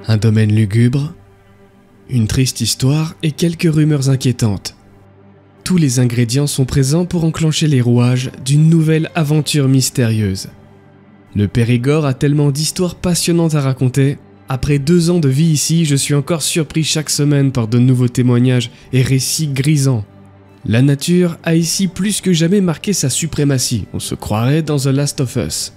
Un domaine lugubre, une triste histoire et quelques rumeurs inquiétantes. Tous les ingrédients sont présents pour enclencher les rouages d'une nouvelle aventure mystérieuse. Le Périgord a tellement d'histoires passionnantes à raconter. Après 2 ans de vie ici, je suis encore surpris chaque semaine par de nouveaux témoignages et récits grisants. La nature a ici plus que jamais marqué sa suprématie, on se croirait dans The Last of Us.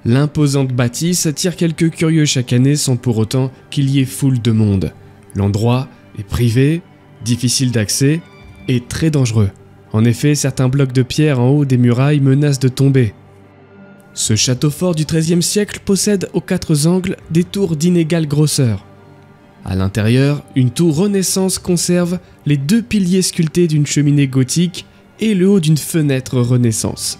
L'imposante bâtisse attire quelques curieux chaque année sans pour autant qu'il y ait foule de monde. L'endroit est privé, difficile d'accès et très dangereux. En effet, certains blocs de pierre en haut des murailles menacent de tomber. Ce château fort du XIIIe siècle possède aux 4 angles des tours d'inégale grosseur. À l'intérieur, une tour Renaissance conserve les 2 piliers sculptés d'une cheminée gothique et le haut d'une fenêtre Renaissance.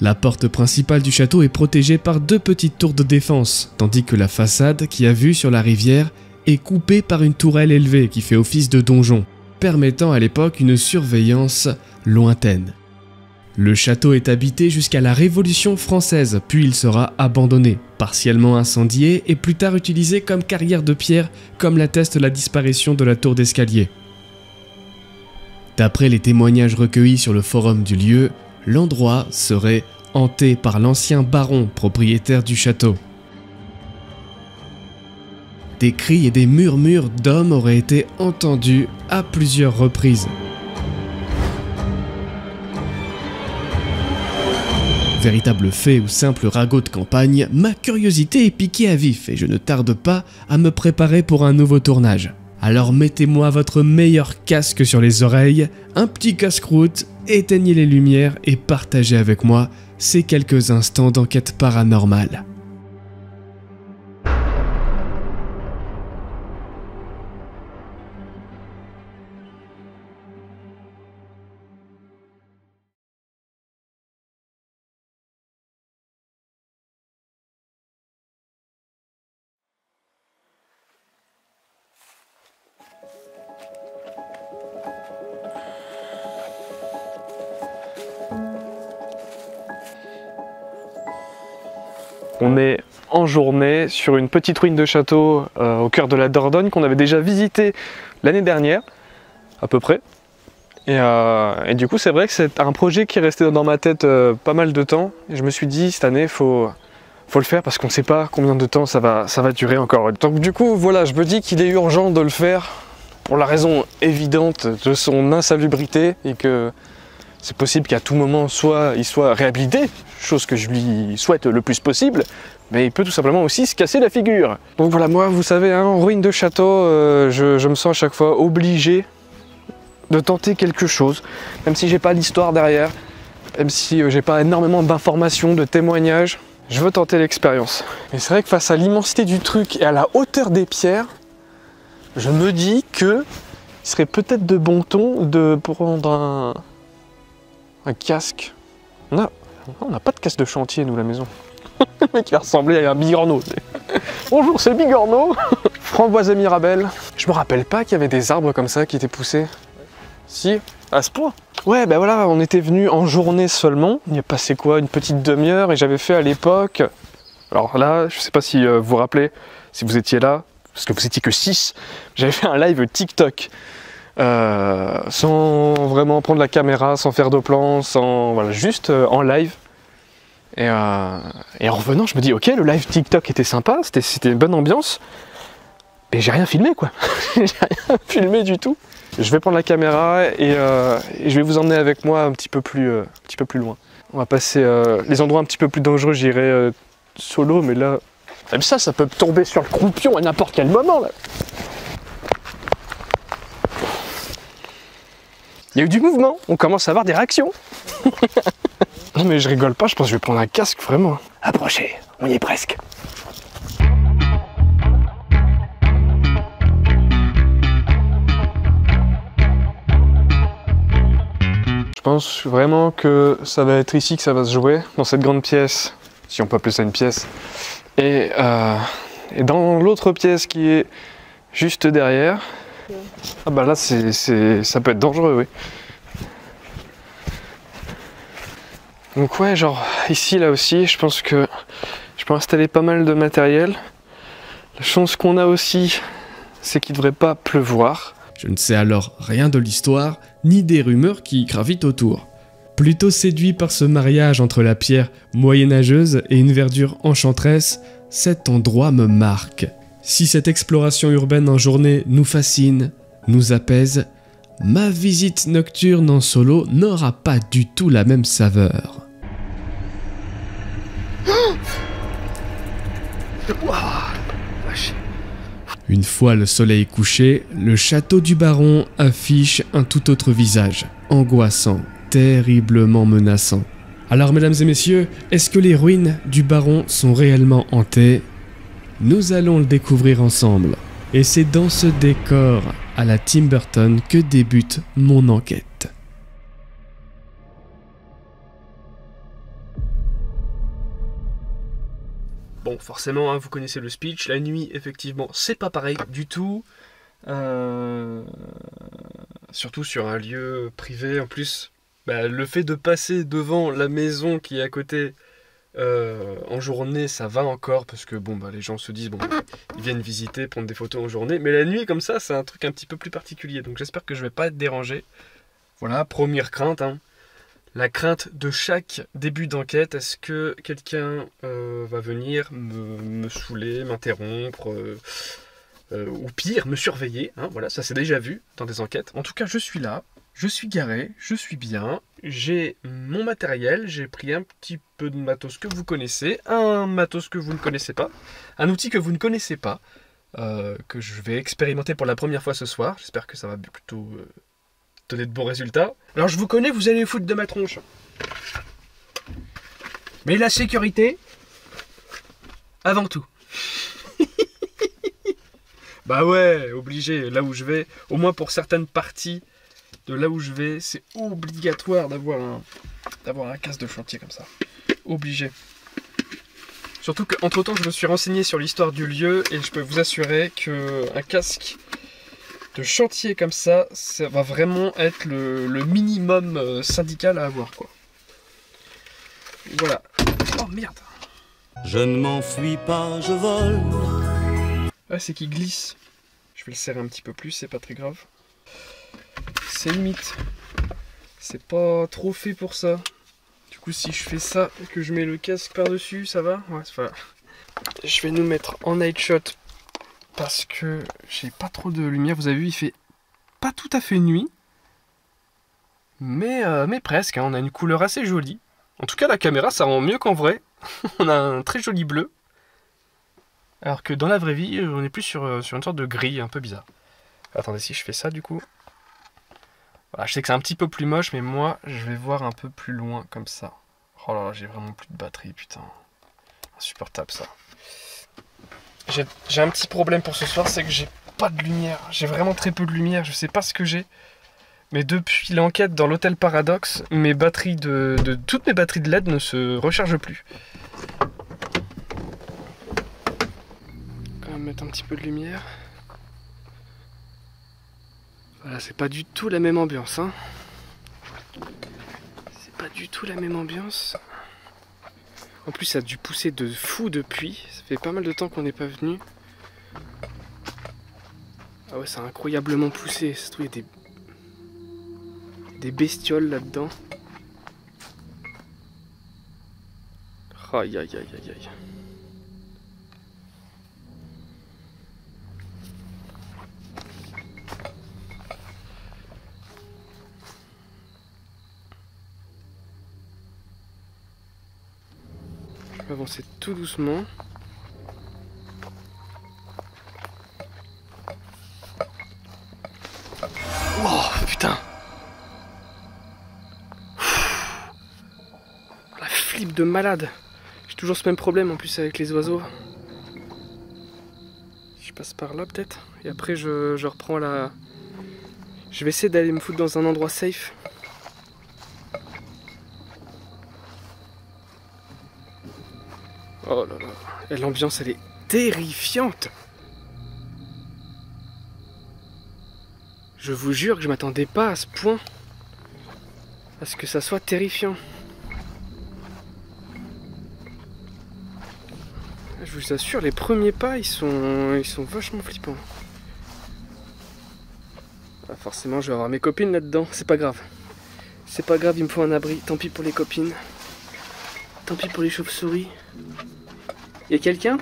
La porte principale du château est protégée par 2 petites tours de défense, tandis que la façade, qui a vue sur la rivière, est coupée par une tourelle élevée qui fait office de donjon, permettant à l'époque une surveillance lointaine. Le château est habité jusqu'à la Révolution française, puis il sera abandonné, partiellement incendié et plus tard utilisé comme carrière de pierre, comme l'atteste la disparition de la tour d'escalier. D'après les témoignages recueillis sur le forum du lieu, l'endroit serait hanté par l'ancien baron propriétaire du château. Des cris et des murmures d'hommes auraient été entendus à plusieurs reprises. Véritable fait ou simple ragot de campagne, ma curiosité est piquée à vif et je ne tarde pas à me préparer pour un nouveau tournage. Alors mettez-moi votre meilleur casque sur les oreilles, un petit casse-croûte, éteignez les lumières et partagez avec moi ces quelques instants d'enquête paranormale. On est en journée sur une petite ruine de château au cœur de la Dordogne qu'on avait déjà visité l'année dernière, à peu près. Et du coup, c'est vrai que c'est un projet qui est resté dans ma tête pas mal de temps. Et je me suis dit, cette année, faut le faire parce qu'on ne sait pas combien de temps ça va durer encore. Donc du coup, voilà, je me dis qu'il est urgent de le faire pour la raison évidente de son insalubrité et que c'est possible qu'à tout moment, il soit réhabilité, chose que je lui souhaite le plus possible, mais il peut tout simplement aussi se casser la figure. Donc voilà, moi, vous savez, hein, en ruine de château, je me sens à chaque fois obligé de tenter quelque chose, même si j'ai pas l'histoire derrière, même si j'ai pas énormément d'informations, de témoignages, je veux tenter l'expérience. Et c'est vrai que face à l'immensité du truc et à la hauteur des pierres, je me dis que il serait peut-être de bon ton de prendre un casque. On n'a pas de casque de chantier, nous, à la maison. Le mec, il va ressembler à un bigorneau. Bonjour, c'est Bigorneau. Framboise et Mirabelle. Je me rappelle pas qu'il y avait des arbres comme ça qui étaient poussés. Si, à ce point. Ouais, ben voilà, on était venus en journée seulement. Il y a passé quoi, une petite demi-heure, et j'avais fait à l'époque... Alors là, je sais pas si vous vous rappelez, si vous étiez là, parce que vous étiez que 6, j'avais fait un live TikTok. Sans vraiment prendre la caméra, sans faire de plan, voilà, juste en live. Et en revenant, je me dis, ok, le live TikTok était sympa, c'était une bonne ambiance, mais j'ai rien filmé, quoi. J'ai rien filmé du tout. Je vais prendre la caméra et je vais vous emmener avec moi un petit peu plus loin. On va passer les endroits un petit peu plus dangereux, j'irai solo, mais là, même ça peut tomber sur le croupion à n'importe quel moment, là. Il y a eu du mouvement, on commence à avoir des réactions. Non mais je rigole pas, je pense que je vais prendre un casque vraiment. Approchez, on y est presque. Je pense vraiment que ça va être ici que ça va se jouer, dans cette grande pièce, si on peut appeler ça une pièce. Et dans l'autre pièce qui est juste derrière. Ah bah là ça peut être dangereux, oui. Donc ouais, genre ici là aussi, je pense que je peux installer pas mal de matériel. La chance qu'on a aussi, c'est qu'il ne devrait pas pleuvoir. Je ne sais alors rien de l'histoire, ni des rumeurs qui gravitent autour. Plutôt séduit par ce mariage entre la pierre moyenâgeuse et une verdure enchanteresse, cet endroit me marque. Si cette exploration urbaine en journée nous fascine, nous apaise, ma visite nocturne en solo n'aura pas du tout la même saveur. Une fois le soleil couché, le château du baron affiche un tout autre visage, angoissant, terriblement menaçant. Alors mesdames et messieurs, est-ce que les ruines du baron sont réellement hantées? Nous allons le découvrir ensemble. Et c'est dans ce décor à la Tim Burton que débute mon enquête. Bon, forcément, hein, vous connaissez le speech. La nuit, effectivement, c'est pas pareil du tout. Surtout sur un lieu privé. En plus, le fait de passer devant la maison qui est à côté en journée, ça va encore. Parce que les gens se disent, ils viennent visiter, prendre des photos en journée. Mais la nuit, comme ça, c'est un truc un petit peu plus particulier. Donc j'espère que je vais pas être dérangé. Voilà, première crainte, hein. La crainte de chaque début d'enquête, est-ce que quelqu'un va venir me saouler, m'interrompre, ou pire, me surveiller, hein, voilà, ça c'est déjà vu dans des enquêtes. En tout cas, je suis là, je suis garé, je suis bien, j'ai mon matériel, j'ai pris un petit peu de matos que vous connaissez, un matos que vous ne connaissez pas, un outil que vous ne connaissez pas, que je vais expérimenter pour la première fois ce soir. J'espère que ça va plutôt... donner de bons résultats. Alors je vous connais, vous allez foutre de ma tronche. Mais la sécurité, avant tout. Bah ouais, obligé, là où je vais, au moins pour certaines parties de là où je vais, c'est obligatoire d'avoir un casque de chantier comme ça. Obligé. Surtout qu'entre temps, je me suis renseigné sur l'histoire du lieu et je peux vous assurer qu'un casque de chantier comme ça va vraiment être le minimum syndical à avoir, quoi. Voilà. Oh merde. Je ne m'enfuis pas, je vole. Ah, c'est qu'il glisse. Je vais le serrer un petit peu plus, c'est pas très grave. C'est limite. C'est pas trop fait pour ça. Du coup, si je fais ça et que je mets le casque par-dessus, ça va? Ouais, ça va. Je vais nous mettre en night shot parce que j'ai pas trop de lumière. Vous avez vu, il fait pas tout à fait nuit. Mais presque, hein. On a une couleur assez jolie. En tout cas, la caméra, ça rend mieux qu'en vrai. On a un très joli bleu. Alors que dans la vraie vie, on est plus sur une sorte de gris un peu bizarre. Attendez, si je fais ça du coup. Voilà, je sais que c'est un petit peu plus moche, mais moi, je vais voir un peu plus loin comme ça. Oh là là, j'ai vraiment plus de batterie, putain. Insupportable ça. J'ai un petit problème pour ce soir, c'est que j'ai pas de lumière. J'ai vraiment très peu de lumière, je sais pas ce que j'ai. Mais depuis l'enquête dans l'hôtel Paradox, mes batteries toutes mes batteries de LED ne se rechargent plus. Quand même mettre un petit peu de lumière. Voilà, c'est pas du tout la même ambiance, hein. C'est pas du tout la même ambiance. En plus, ça a dû pousser de fou depuis. Ça fait pas mal de temps qu'on n'est pas venu. Ah ouais, ça a incroyablement poussé. Ça se trouve, il y a des bestioles là-dedans. Aïe aïe aïe aïe aïe. Je vais avancer tout doucement. Oh putain. La flip de malade. J'ai toujours ce même problème en plus avec les oiseaux. Je passe par là peut-être. Et après je reprends la... Je vais essayer d'aller me foutre dans un endroit safe. Oh là là. Et l'ambiance elle est terrifiante. Je vous jure que je m'attendais pas à ce point. À ce que ça soit terrifiant. Je vous assure, les premiers pas, ils sont vachement flippants. Ah, forcément, je vais avoir mes copines là-dedans. C'est pas grave. C'est pas grave, il me faut un abri. Tant pis pour les copines. Tant pis pour les chauves-souris. Y a quelqu'un?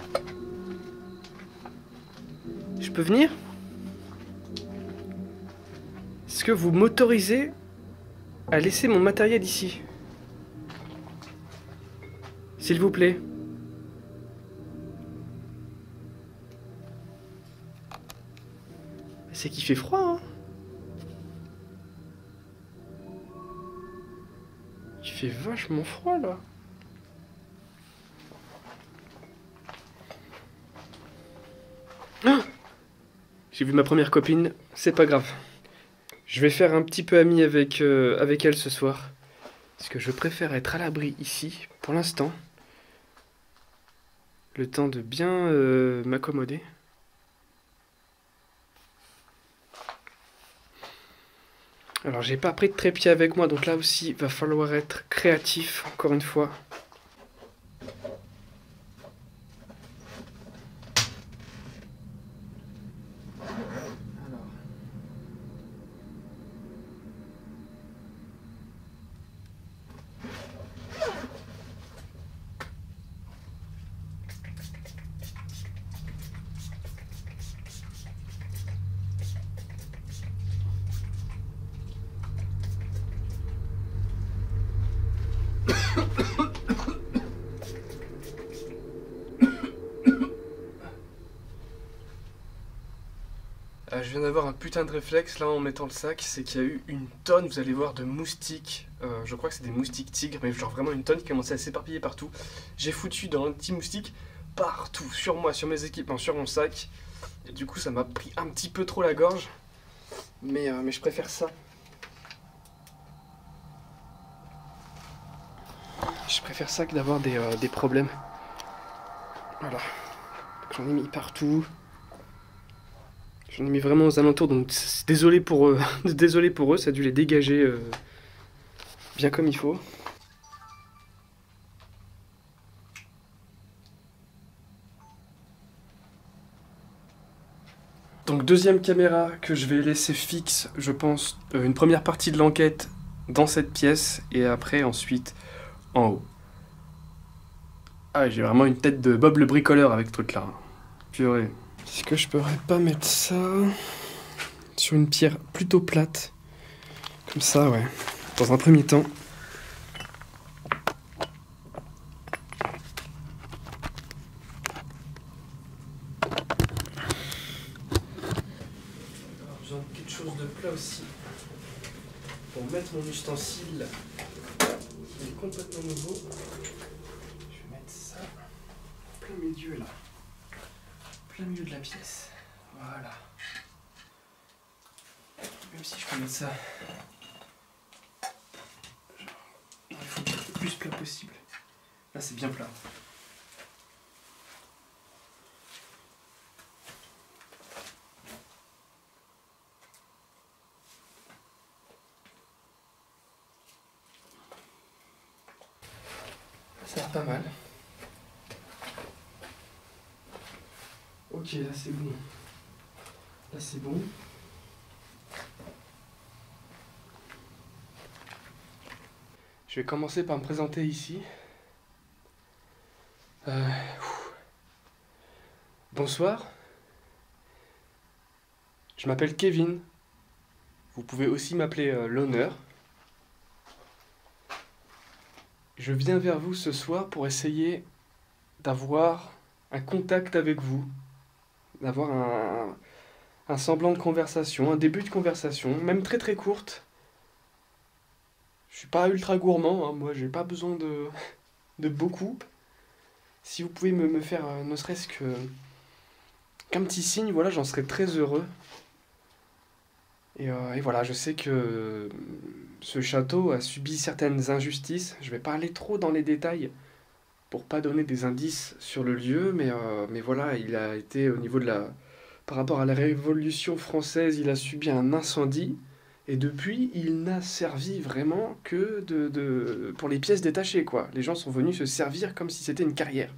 Je peux venir? Est-ce que vous m'autorisez à laisser mon matériel ici? S'il vous plaît. C'est qu'il fait froid, hein? Il fait vachement froid, là. Ah, j'ai vu ma première copine, c'est pas grave. Je vais faire un petit peu ami avec elle ce soir. Parce que je préfère être à l'abri ici, pour l'instant. Le temps de bien m'accommoder. Alors j'ai pas pris de trépied avec moi, donc là aussi, il va falloir être créatif, encore une fois. Je viens d'avoir un putain de réflexe là en mettant le sac, c'est qu'il y a eu une tonne, vous allez voir, de moustiques. Je crois que c'est des moustiques tigres, mais genre vraiment une tonne qui commençait à s'éparpiller partout. J'ai foutu dans un petit moustique partout, sur moi, sur mes équipements, sur mon sac. Et du coup ça m'a pris un petit peu trop la gorge, mais je préfère ça. Je préfère ça que d'avoir des problèmes. Voilà, j'en ai mis partout. J'en ai mis vraiment aux alentours, donc désolé pour eux. Désolé pour eux, ça a dû les dégager bien comme il faut. Donc deuxième caméra que je vais laisser fixe, je pense, une première partie de l'enquête dans cette pièce, et après ensuite en haut. Ah, j'ai vraiment une tête de Bob le bricoleur avec ce truc-là. Purée. Est-ce que je pourrais pas mettre ça sur une pierre plutôt plate? Comme ça, ouais. Dans un premier temps. Alors, j'ai quelque chose de plat aussi. Pour mettre mon ustensile. Il est complètement nouveau. Je vais mettre ça en plein milieu là. Plein milieu de la pièce. Voilà. Même si je peux mettre ça. Il faut être le plus plat possible. Là c'est bien plat. Ça a l'air pas mal. Ok, là c'est bon. Là c'est bon. Je vais commencer par me présenter ici. Bonsoir. Je m'appelle Kevin. Vous pouvez aussi m'appeler l'honneur. Je viens vers vous ce soir pour essayer d'avoir un contact avec vous. D'avoir un semblant de conversation, un début de conversation, même très très courte. Je suis pas ultra gourmand, hein, moi j'ai pas besoin de beaucoup. Si vous pouvez me faire ne serait-ce qu'un petit signe, voilà, j'en serais très heureux. Et voilà, je sais que ce château a subi certaines injustices. Je vais pas aller trop dans les détails pour pas donner des indices sur le lieu, mais voilà, il a été au niveau de la... Par rapport à la Révolution française, il a subi un incendie, et depuis, il n'a servi vraiment que pour les pièces détachées, quoi. Les gens sont venus se servir comme si c'était une carrière.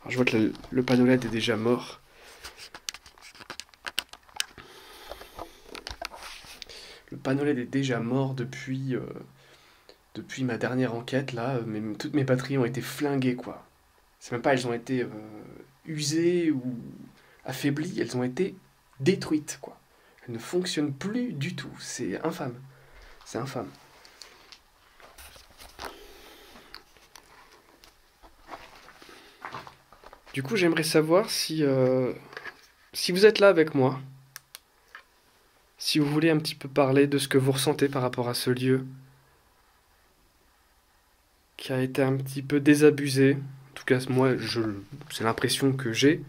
Alors, je vois que le panneau LED est déjà mort. Le panneau LED est déjà mort depuis ma dernière enquête, là. Toutes mes batteries ont été flinguées, quoi. C'est même pas elles ont été usées ou affaiblies, elles ont été détruites, quoi. Elles ne fonctionnent plus du tout. C'est infâme. C'est infâme. Du coup, j'aimerais savoir si vous êtes là avec moi, si vous voulez un petit peu parler de ce que vous ressentez par rapport à ce lieu qui a été un petit peu désabusé. En tout cas, moi, c'est l'impression que j'ai.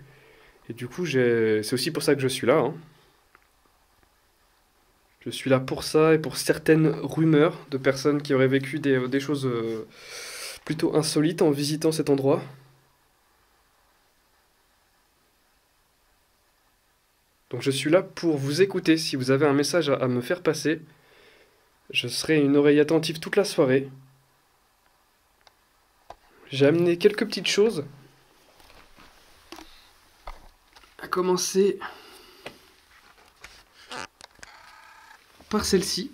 Et du coup, c'est aussi pour ça que je suis là, hein. Je suis là pour ça et pour certaines rumeurs de personnes qui auraient vécu des choses plutôt insolites en visitant cet endroit. Donc je suis là pour vous écouter. Si vous avez un message à me faire passer, je serai une oreille attentive toute la soirée. J'ai amené quelques petites choses. À commencer par celle-ci.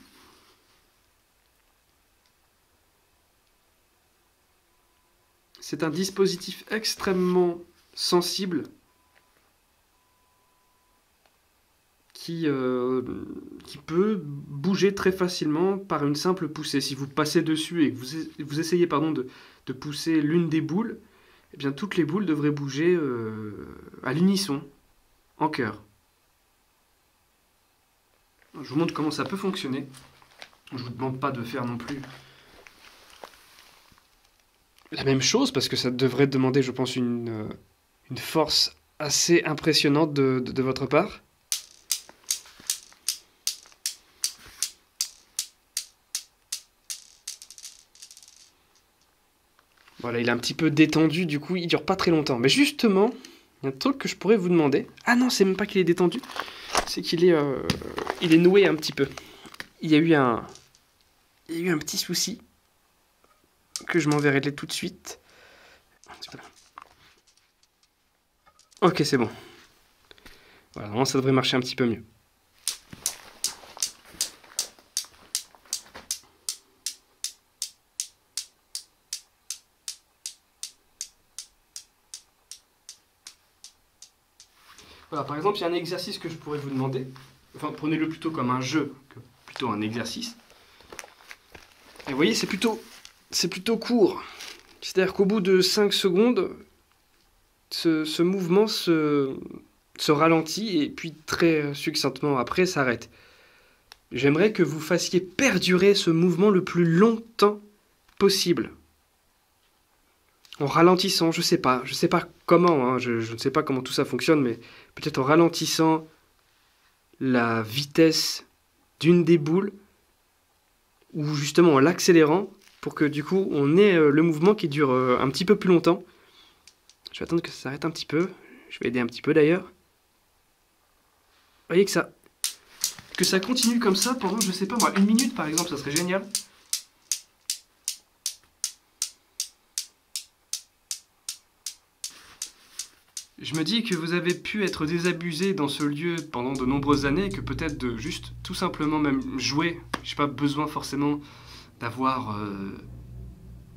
C'est un dispositif extrêmement sensible qui peut bouger très facilement par une simple poussée. Si vous passez dessus et que vous essayez de pousser l'une des boules, eh bien toutes les boules devraient bouger à l'unisson, en chœur. Je vous montre comment ça peut fonctionner. Je ne vous demande pas de faire non plus la même chose, parce que ça devrait demander, je pense, une force assez impressionnante de votre part. Voilà, il est un petit peu détendu, du coup, il dure pas très longtemps. Mais justement, il y a un truc que je pourrais vous demander. Ah non, c'est même pas qu'il est détendu, c'est qu'il est, il est noué un petit peu. Il y a eu un petit souci que je m'enverrai tout de suite. Ok, c'est bon. Voilà, normalement, ça devrait marcher un petit peu mieux. Voilà, par exemple, il y a un exercice que je pourrais vous demander. Enfin, prenez-le plutôt comme un jeu que plutôt un exercice. Et vous voyez, c'est plutôt court. C'est-à-dire qu'au bout de 5 secondes, ce mouvement se ralentit et puis très succinctement après s'arrête. J'aimerais que vous fassiez perdurer ce mouvement le plus longtemps possible. En ralentissant, je sais pas comment, hein, je ne sais pas comment tout ça fonctionne, mais peut-être en ralentissant la vitesse d'une des boules, ou justement en l'accélérant, pour que du coup on ait le mouvement qui dure un petit peu plus longtemps. Je vais attendre que ça s'arrête un petit peu, je vais aider un petit peu d'ailleurs. Vous voyez que ça continue comme ça pendant, je sais pas moi, 1 minute par exemple, ça serait génial. Je me dis que vous avez pu être désabusé dans ce lieu pendant de nombreuses années, que peut-être de juste tout simplement même jouer. Je n'ai pas besoin forcément d'avoir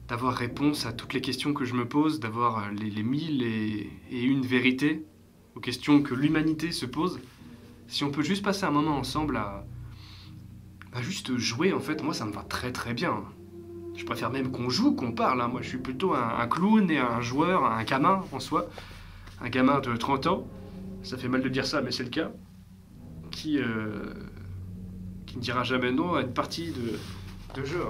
réponse à toutes les questions que je me pose, d'avoir les 1001 vérités aux questions que l'humanité se pose. Si on peut juste passer un moment ensemble à juste jouer, en fait, moi ça me va très très bien. Je préfère même qu'on joue, qu'on parle, hein. Moi je suis plutôt un clown et un joueur, un gamin en soi. Un gamin de 30 ans, ça fait mal de dire ça, mais c'est le cas, qui ne dira jamais non à une partie de jeu.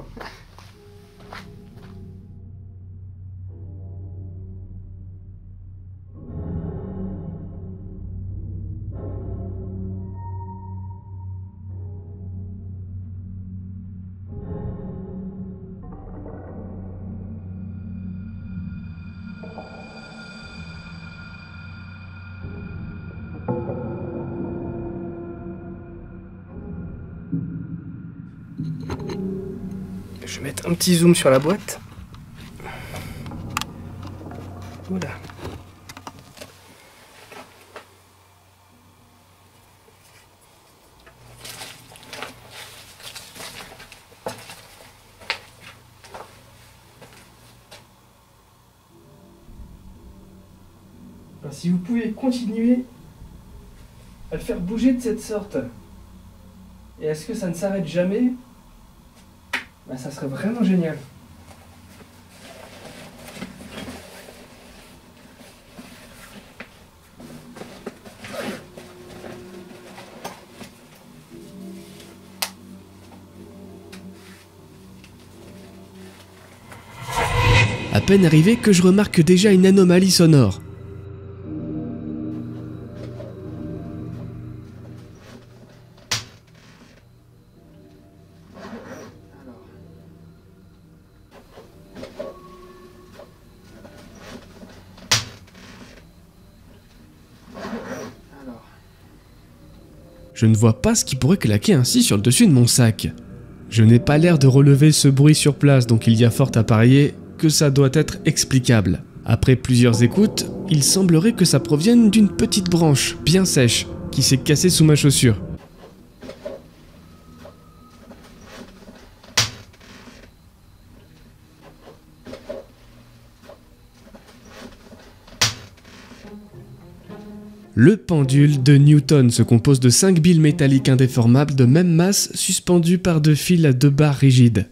Je vais mettre un petit zoom sur la boîte. Voilà. si vous pouvez continuer à le faire bouger de cette sorte, et est-ce que ça ne s'arrête jamais, bah, ça serait vraiment génial. À peine arrivé que je remarque déjà une anomalie sonore. Je ne vois pas ce qui pourrait claquer ainsi sur le dessus de mon sac. Je n'ai pas l'air de relever ce bruit sur place, donc il y a fort à parier que ça doit être explicable. Après plusieurs écoutes, il semblerait que ça provienne d'une petite branche bien sèche qui s'est cassée sous ma chaussure. Le pendule de Newton se compose de 5 billes métalliques indéformables de même masse suspendues par 2 fils à 2 barres rigides.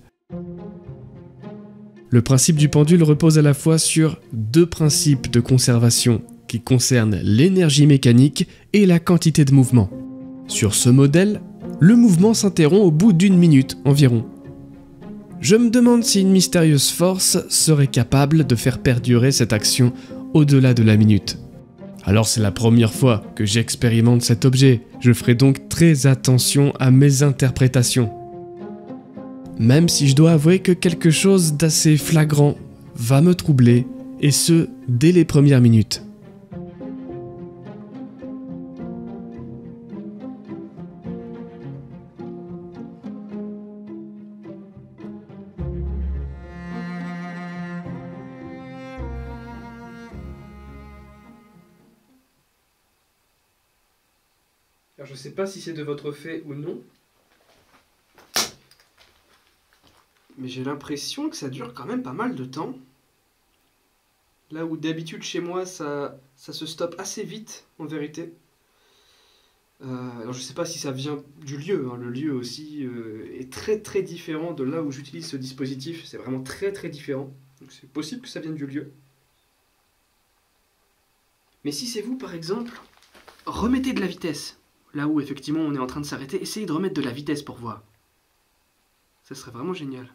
Le principe du pendule repose à la fois sur 2 principes de conservation qui concernent l'énergie mécanique et la quantité de mouvement. Sur ce modèle, le mouvement s'interrompt au bout d'1 minute environ. Je me demande si une mystérieuse force serait capable de faire perdurer cette action au-delà de la minute. Alors c'est la première fois que j'expérimente cet objet, je ferai donc très attention à mes interprétations. Même si je dois avouer que quelque chose d'assez flagrant va me troubler, et ce, dès les premières minutes. Alors je sais pas si c'est de votre fait ou non, mais j'ai l'impression que ça dure quand même pas mal de temps. Là où d'habitude chez moi ça se stoppe assez vite en vérité. Alors je sais pas si ça vient du lieu, hein. Le lieu aussi est très très différent de là où j'utilise ce dispositif, c'est vraiment très très différent. Donc c'est possible que ça vienne du lieu. Mais si c'est vous par exemple, remettez de la vitesse. Là où effectivement on est en train de s'arrêter, essayez de remettre de la vitesse pour voir. Ça serait vraiment génial.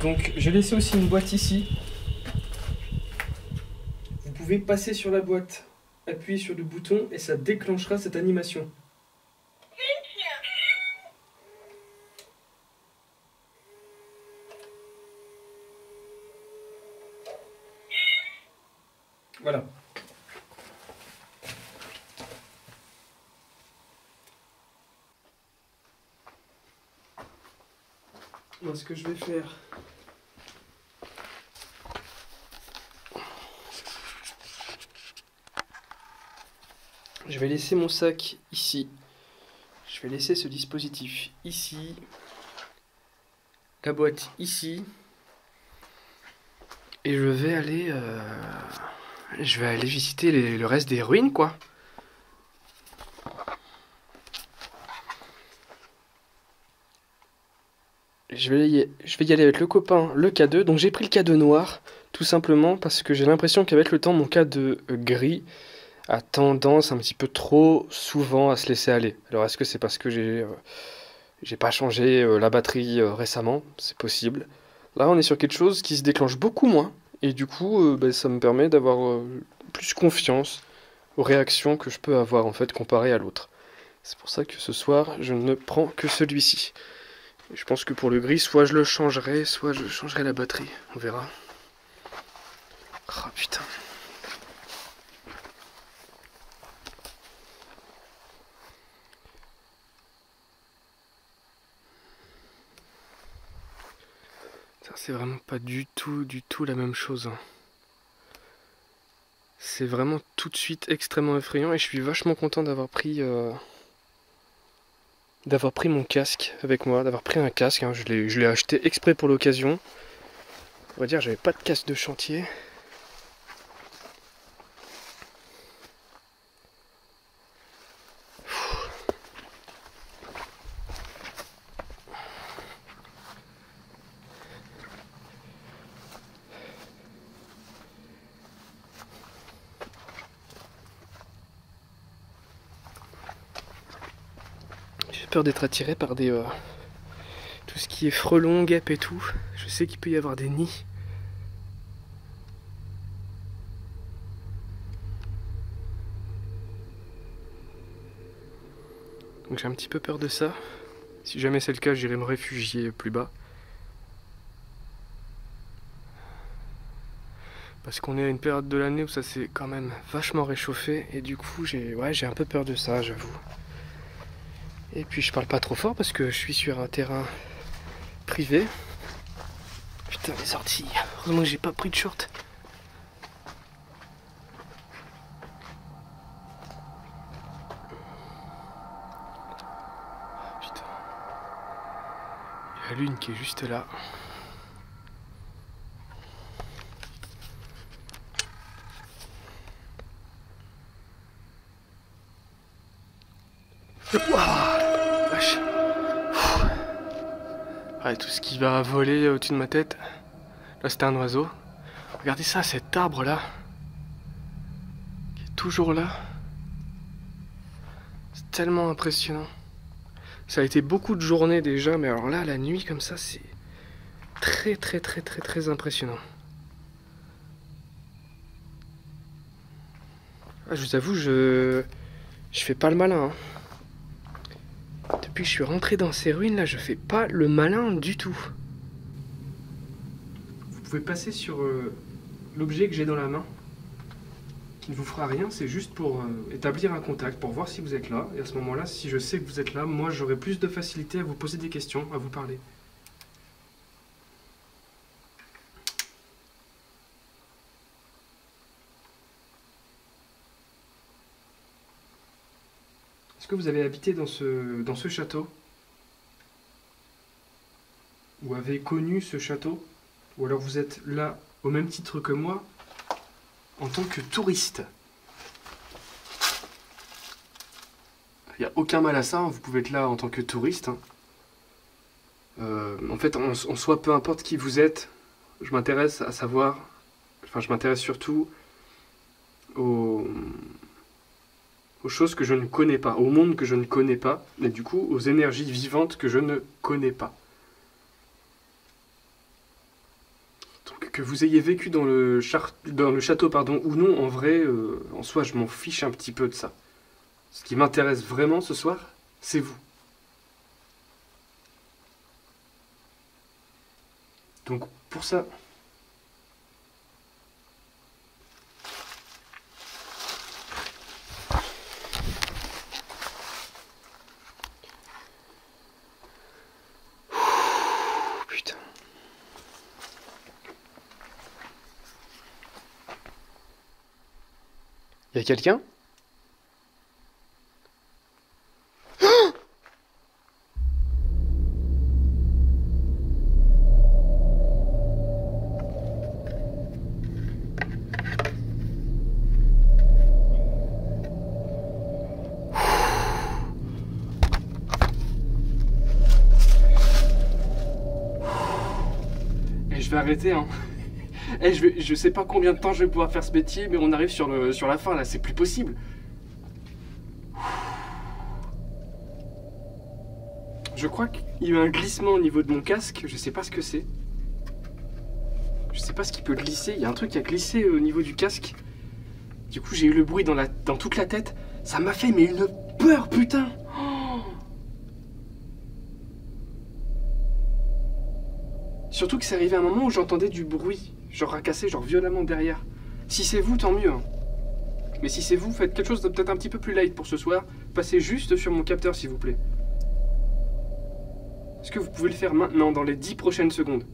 Donc j'ai laissé aussi une boîte ici. Vous pouvez passer sur la boîte, appuyer sur le bouton et ça déclenchera cette animation. Voilà. Moi, ce que je vais faire, je vais laisser mon sac ici. Je vais laisser ce dispositif ici. La boîte ici. Et je vais aller visiter le reste des ruines, quoi. Je vais y aller avec le copain, le K2. Donc j'ai pris le K2 noir, tout simplement parce que j'ai l'impression qu'avec le temps, mon K2 gris a tendance un petit peu trop souvent à se laisser aller. Alors est-ce que c'est parce que j'ai pas changé la batterie récemment? C'est possible. Là on est sur quelque chose qui se déclenche beaucoup moins. Et du coup ça me permet d'avoir plus confiance aux réactions que je peux avoir en fait comparé à l'autre. C'est pour ça que ce soir, je ne prends que celui-ci. Je pense que pour le gris, soit je le changerai, soit je changerai la batterie. On verra. Oh putain. C'est vraiment pas du tout la même chose. C'est vraiment tout de suite extrêmement effrayant et je suis vachement content d'avoir pris mon casque avec moi, d'avoir pris un casque. Hein. Je l'ai acheté exprès pour l'occasion. On va dire j'avais pas de casque de chantier. J'ai peur d'être attiré par des tout ce qui est frelons, guêpes et tout. Je sais qu'il peut y avoir des nids. Donc j'ai un petit peu peur de ça. Si jamais c'est le cas, j'irai me réfugier plus bas. Parce qu'on est à une période de l'année où ça s'est quand même vachement réchauffé. Et du coup, j'ai un peu peur de ça, j'avoue. Et puis je parle pas trop fort parce que je suis sur un terrain privé. Putain, les orties. Heureusement que j'ai pas pris de short. Putain. Il y a la lune qui est juste là. Vache. Ouais, tout ce qui va voler au-dessus de ma tête. Là, c'était un oiseau. Regardez ça, cet arbre là. Qui est toujours là. C'est tellement impressionnant. Ça a été beaucoup de journées déjà, mais alors là, la nuit comme ça, c'est très impressionnant. Ah, je vous avoue, je fais pas le malin. Hein. Depuis que je suis rentré dans ces ruines là, je fais pas le malin du tout. Vous pouvez passer sur l'objet que j'ai dans la main, qui ne vous fera rien, c'est juste pour établir un contact, pour voir si vous êtes là. Et à ce moment-là, si je sais que vous êtes là, moi j'aurai plus de facilité à vous poser des questions, à vous parler. Est-ce que vous avez habité dans ce château? Ou avez connu ce château? Ou alors vous êtes là au même titre que moi en tant que touriste? Il n'y a aucun mal à ça, hein. Vous pouvez être là en tant que touriste. Hein. En fait, en soi, peu importe qui vous êtes, je m'intéresse à savoir, enfin je m'intéresse surtout aux choses que je ne connais pas, au monde que je ne connais pas, et du coup aux énergies vivantes que je ne connais pas. Donc que vous ayez vécu dans le château pardon, ou non, en vrai, en soi je m'en fiche un petit peu de ça. Ce qui m'intéresse vraiment ce soir, c'est vous. Donc pour ça... Y'a quelqu'un? Et je vais arrêter, hein. Eh, je sais pas combien de temps je vais pouvoir faire ce métier, mais on arrive sur la fin là, c'est plus possible. Je crois qu'il y a eu un glissement au niveau de mon casque, je sais pas ce que c'est. Je sais pas ce qui peut glisser, il y a un truc qui a glissé au niveau du casque. Du coup j'ai eu le bruit dans toute la tête, ça m'a fait mais une peur putain. Oh, Surtout que c'est arrivé à un moment où j'entendais du bruit, genre racassé, genre violemment derrière. Si c'est vous, tant mieux. Hein. Mais si c'est vous, faites quelque chose de peut-être un petit peu plus light pour ce soir. Passez juste sur mon capteur, s'il vous plaît. Est-ce que vous pouvez le faire maintenant, dans les 10 prochaines secondes?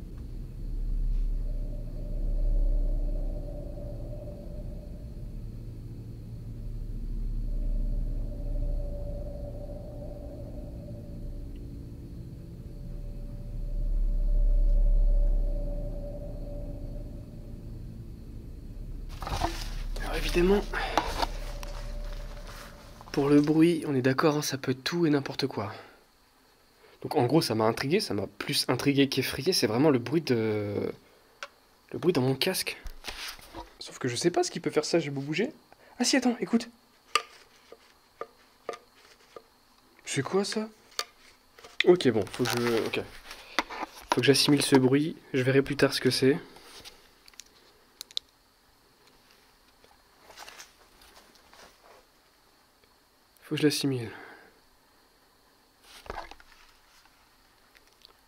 Alors évidemment, pour le bruit, on est d'accord, hein, ça peut être tout et n'importe quoi. Donc en gros, ça m'a intrigué, ça m'a plus intrigué qu'effrayé, c'est vraiment le bruit dans mon casque. Sauf que je sais pas ce qui peut faire ça, je vais bouger. Ah si, attends, écoute. C'est quoi ça? Ok, bon, faut que j'assimile ce bruit, je verrai plus tard ce que c'est. Faut que je l'assimile.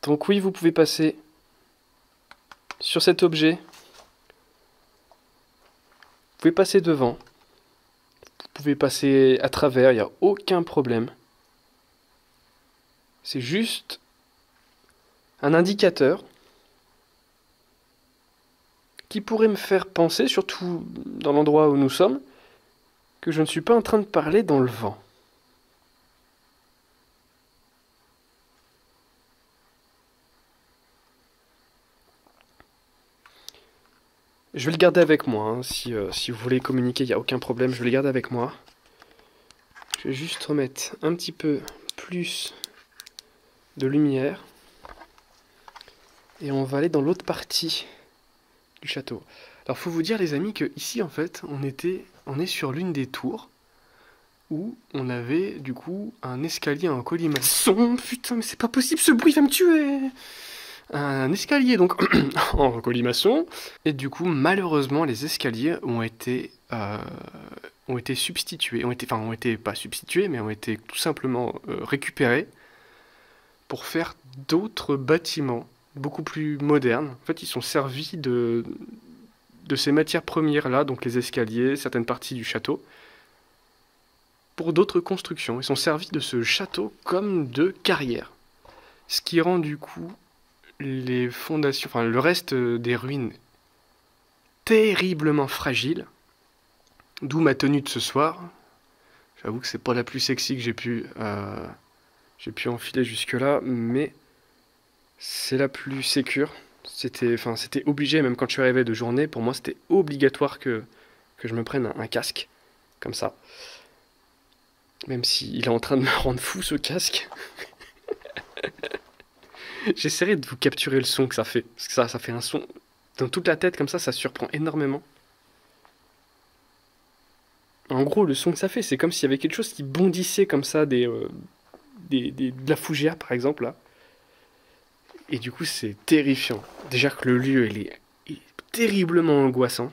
Donc oui, vous pouvez passer sur cet objet. Vous pouvez passer devant. Vous pouvez passer à travers, il n'y a aucun problème. C'est juste un indicateur qui pourrait me faire penser, surtout dans l'endroit où nous sommes, que je ne suis pas en train de parler dans le vent. Je vais le garder avec moi, hein. Si vous voulez communiquer, il n'y a aucun problème, je vais le garder avec moi. Je vais juste remettre un petit peu plus de lumière. Et on va aller dans l'autre partie du château. Alors faut vous dire les amis que ici en fait on est sur l'une des tours où on avait du coup un escalier en colimaçon. Putain mais c'est pas possible, ce bruit va me tuer. Un escalier donc en colimaçon, et du coup malheureusement les escaliers ont été substitués, ont été pas substitués mais ont été tout simplement récupérés pour faire d'autres bâtiments beaucoup plus modernes. En fait ils sont servis de ces matières premières là, donc les escaliers, certaines parties du château, pour d'autres constructions. Ils sont servis de ce château comme de carrière, ce qui rend du coup les fondations, enfin le reste des ruines terriblement fragiles, d'où ma tenue de ce soir. J'avoue que c'est pas la plus sexy que j'ai pu enfiler jusque là, mais c'est la plus sécure. C'était obligé, même quand je suis arrivé de journée, pour moi c'était obligatoire que je me prenne un casque comme ça, même s'il est en train de me rendre fou ce casque. J'essaierai de vous capturer le son que ça fait. Parce que ça fait un son dans toute la tête comme ça surprend énormément. En gros, le son que ça fait, c'est comme s'il y avait quelque chose qui bondissait comme ça, de la fougère par exemple, là. Et du coup, c'est terrifiant. Déjà que le lieu, il est terriblement angoissant.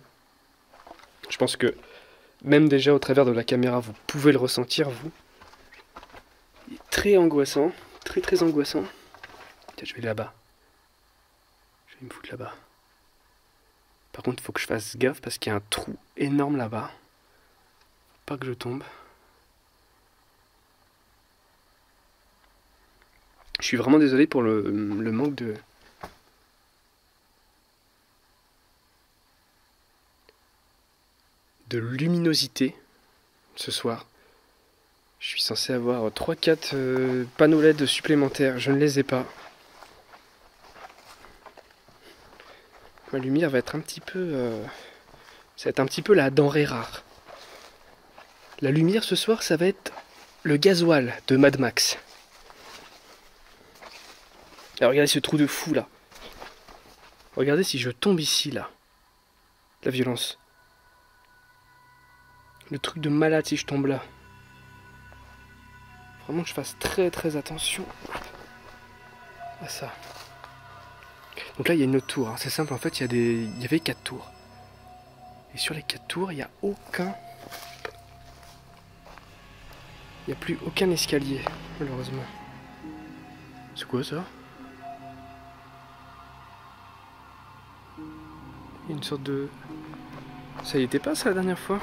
Je pense que, même déjà au travers de la caméra, vous pouvez le ressentir, vous. Il est très angoissant, très très angoissant. Tiens, je vais là-bas. Je vais me foutre là-bas. Par contre, il faut que je fasse gaffe parce qu'il y a un trou énorme là-bas. Pas que je tombe. Je suis vraiment désolé pour le manque de luminosité ce soir. Je suis censé avoir 3-4 panneaux LED supplémentaires. Je ne les ai pas. Ma lumière va être un petit peu... ça va être un petit peu la denrée rare. La lumière ce soir, ça va être le gasoil de Mad Max. Alors regardez ce trou de fou là. Regardez si je tombe ici là. La violence. Le truc de malade si je tombe là. Vraiment que je fasse très très attention à ça. Donc là il y a une autre tour, hein. C'est simple en fait, il y avait 4 tours. Et sur les 4 tours il n'y a aucun... Il n'y a plus aucun escalier, malheureusement. C'est quoi ça? Il y a une sorte de... Ça y était pas ça la dernière fois?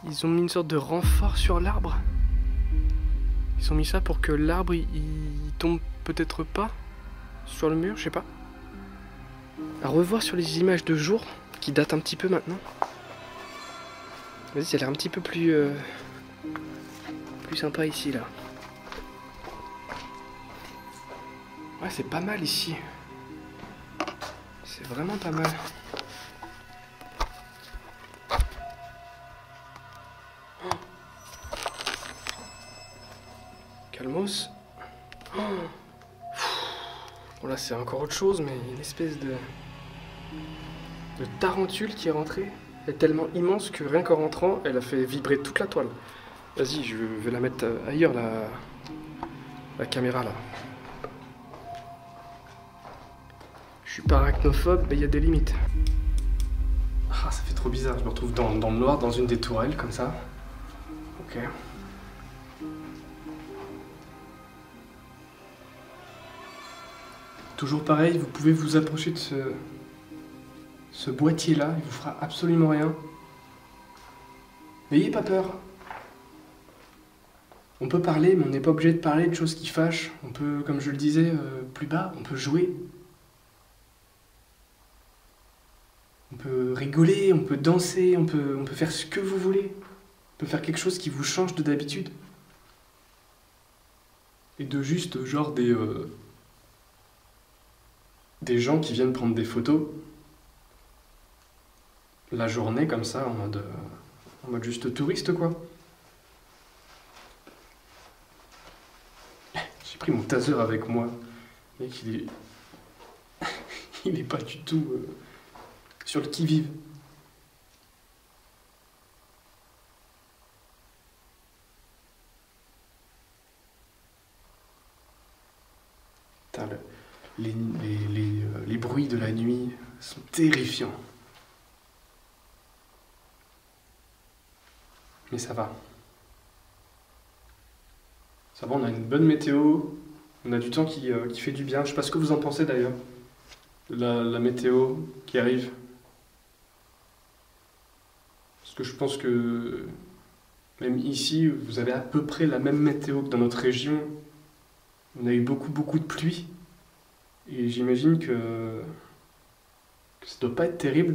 Ils ont mis une sorte de renfort sur l'arbre. Ils ont mis ça pour que l'arbre il tombe peut-être pas sur le mur, je sais pas. À revoir sur les images de jour qui datent un petit peu maintenant. Vas-y, ça a l'air un petit peu plus sympa ici là. Ouais, c'est pas mal ici. C'est vraiment pas mal. Oh. Calmos. Oh. Bon là c'est encore autre chose, mais une espèce de tarentule qui est rentrée. Elle est tellement immense que rien qu'en rentrant, elle a fait vibrer toute la toile. Vas-y, je vais la mettre ailleurs, la caméra là. Je suis pas arachnophobe, mais il y a des limites. Ah, ça fait trop bizarre, je me retrouve dans le noir, dans une des tourelles, comme ça. Ok. Toujours pareil, vous pouvez vous approcher de ce boîtier-là, il vous fera absolument rien. N'ayez pas peur. On peut parler, mais on n'est pas obligé de parler de choses qui fâchent. On peut, comme je le disais plus bas, on peut jouer. On peut rigoler, on peut danser, on peut faire ce que vous voulez. On peut faire quelque chose qui vous change de d'habitude. Et de juste, genre, des gens qui viennent prendre des photos la journée comme ça, en mode juste touriste, quoi. J'ai pris mon taser avec moi. Le mec, il est pas du tout sur le qui-vive. Putain, les bruits de la nuit sont terrifiants. Mais ça va. Ça va, on a une bonne météo. On a du temps qui fait du bien. Je sais pas ce que vous en pensez d'ailleurs. La météo qui arrive. Parce que je pense que même ici, vous avez à peu près la même météo que dans notre région. On a eu beaucoup de pluie. Et j'imagine que ça doit pas être terrible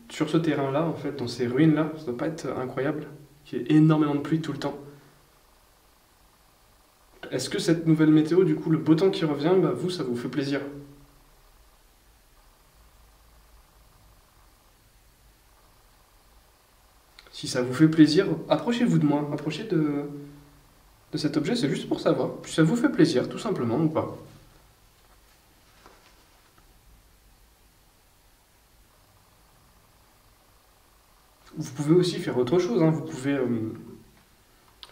sur ce terrain-là, en fait, dans ces ruines-là. Ça doit pas être incroyable. Il y a énormément de pluie tout le temps. Est-ce que cette nouvelle météo, du coup, le beau temps qui revient, bah vous, ça vous fait plaisir? Si ça vous fait plaisir, approchez-vous de moi, approchez de cet objet, c'est juste pour savoir si ça vous fait plaisir, tout simplement, ou pas. Vous pouvez aussi faire autre chose, hein. Vous pouvez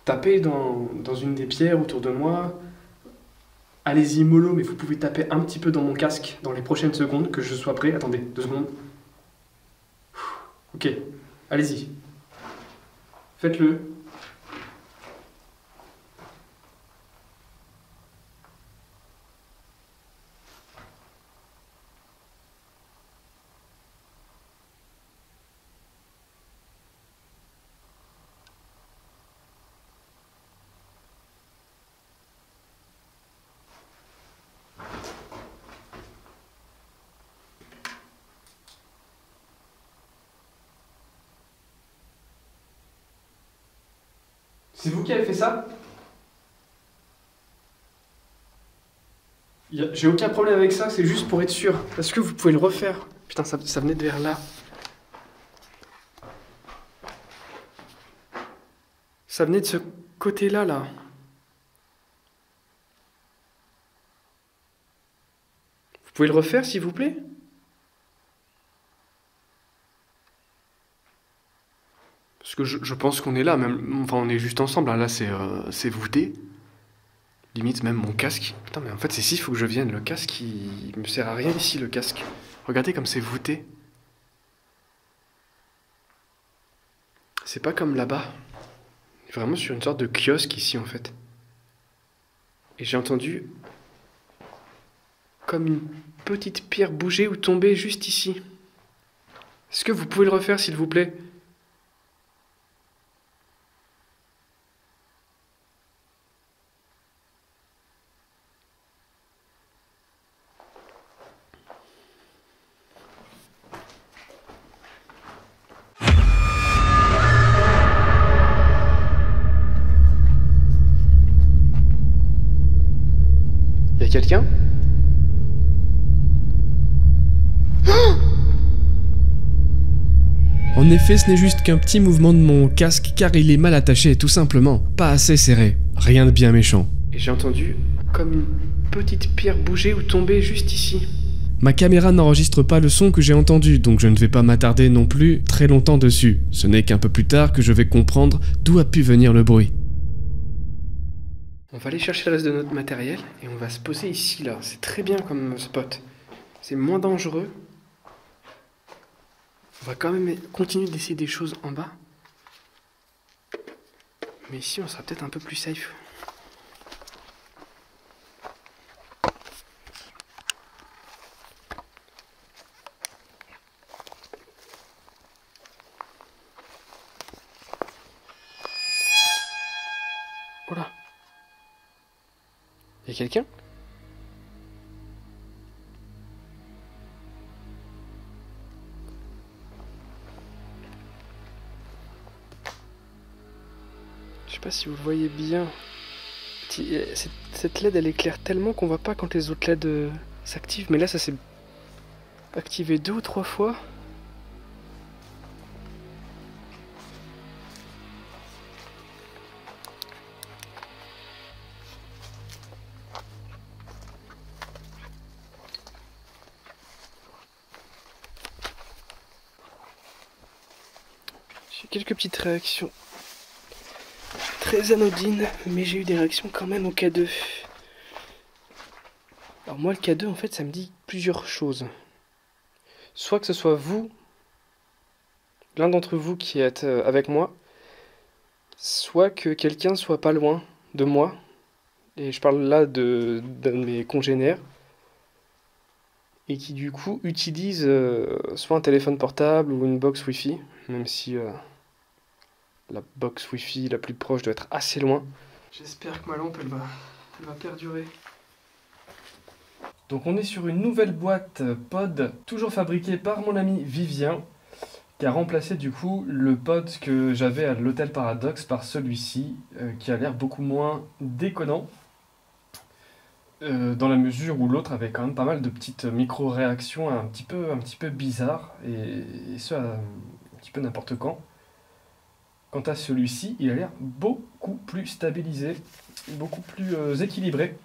taper dans une des pierres autour de moi. Allez-y mollo, mais vous pouvez taper un petit peu dans mon casque dans les prochaines secondes, que je sois prêt. Attendez, 2 secondes. Ok, allez-y. Faites-le. C'est vous qui avez fait ça? J'ai aucun problème avec ça, c'est juste pour être sûr. Est-ce que vous pouvez le refaire? Putain, ça venait de vers là. Ça venait de ce côté-là, là. Vous pouvez le refaire, s'il vous plaît? Parce que je pense qu'on est là, même. Enfin, on est juste ensemble. Là, c'est voûté. Limite, même mon casque. Putain, mais en fait, c'est ici, il faut que je vienne. Le casque, il me sert à rien ici, le casque. Regardez comme c'est voûté. C'est pas comme là-bas. On est vraiment sur une sorte de kiosque ici, en fait. Et j'ai entendu comme petite pierre bouger ou tomber juste ici. Est-ce que vous pouvez le refaire, s'il vous plaît? Y a quelqu'un? En effet, ce n'est juste qu'un petit mouvement de mon casque car il est mal attaché, tout simplement. Pas assez serré. Rien de bien méchant. Et j'ai entendu comme une petite pierre bouger ou tomber juste ici. Ma caméra n'enregistre pas le son que j'ai entendu, donc je ne vais pas m'attarder non plus très longtemps dessus. Ce n'est qu'un peu plus tard que je vais comprendre d'où a pu venir le bruit. On va aller chercher le reste de notre matériel et on va se poser ici, là. C'est très bien comme spot. C'est moins dangereux. On va quand même continuer d'essayer des choses en bas. Mais ici, on sera peut-être un peu plus safe. Voilà. Y'a quelqu'un ? Je sais pas si vous le voyez bien. Cette LED elle éclaire tellement qu'on voit pas quand les autres LED s'activent. Mais là ça s'est activé 2 ou 3 fois. J'ai quelques petites réactions très anodines, mais j'ai eu des réactions quand même au K2. Alors moi le K2 en fait ça me dit plusieurs choses. Soit que ce soit vous, l'un d'entre vous qui êtes avec moi, soit que quelqu'un soit pas loin de moi, et je parle là d'un de mes congénères, et qui du coup utilise soit un téléphone portable ou une box Wi-Fi, même si la box Wi-Fi la plus proche doit être assez loin. J'espère que ma lampe elle va perdurer. Donc on est sur une nouvelle boîte pod, toujours fabriquée par mon ami Vivien, qui a remplacé du coup le pod que j'avais à l'Hôtel Paradoxe par celui-ci, qui a l'air beaucoup moins déconnant, dans la mesure où l'autre avait quand même pas mal de petites micro-réactions un petit peu bizarres, et ce un petit peu n'importe quand. Quant à celui-ci, il a l'air beaucoup plus stabilisé, beaucoup plus équilibré.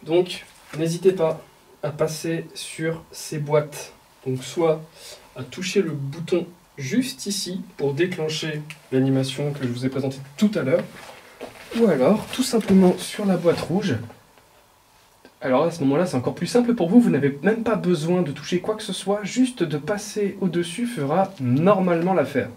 Donc, n'hésitez pas à passer sur ces boîtes. Donc, soit à toucher le bouton juste ici pour déclencher l'animation que je vous ai présentée tout à l'heure, ou alors tout simplement sur la boîte rouge. Alors à ce moment-là, c'est encore plus simple pour vous, vous n'avez même pas besoin de toucher quoi que ce soit, juste de passer au-dessus fera normalement l'affaire.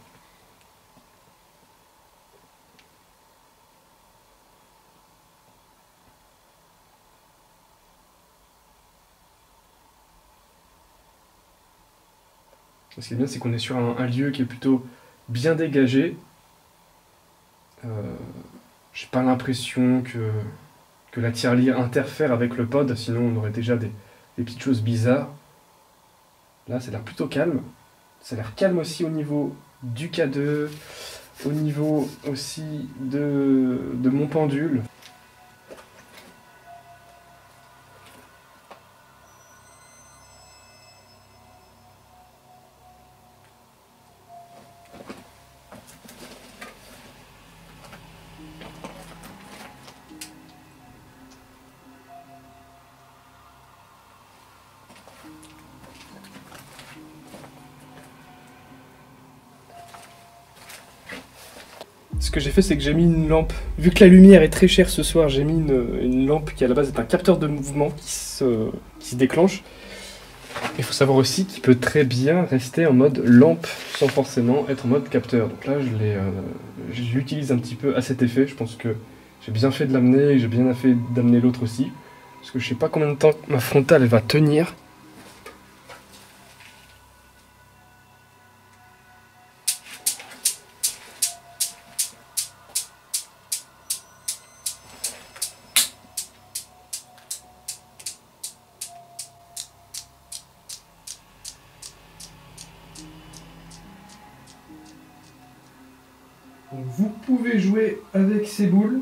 Ce qui est bien, c'est qu'on est sur un lieu qui est plutôt bien dégagé. J'ai pas l'impression que la tirelire interfère avec le pod, sinon on aurait déjà des petites choses bizarres. Là, ça a l'air plutôt calme. Ça a l'air calme aussi au niveau du K2, au niveau aussi de mon pendule. Ce que j'ai fait, c'est que j'ai mis une lampe, vu que la lumière est très chère ce soir, j'ai mis une lampe qui à la base est un capteur de mouvement qui se déclenche. Il faut savoir aussi qu'il peut très bien rester en mode lampe sans forcément être en mode capteur. Donc là, je l'utilise un petit peu à cet effet. Je pense que j'ai bien fait de l'amener et j'ai bien fait d'amener l'autre aussi. Parce que je sais pas combien de temps ma frontale elle va tenir. Donc vous pouvez jouer avec ces boules.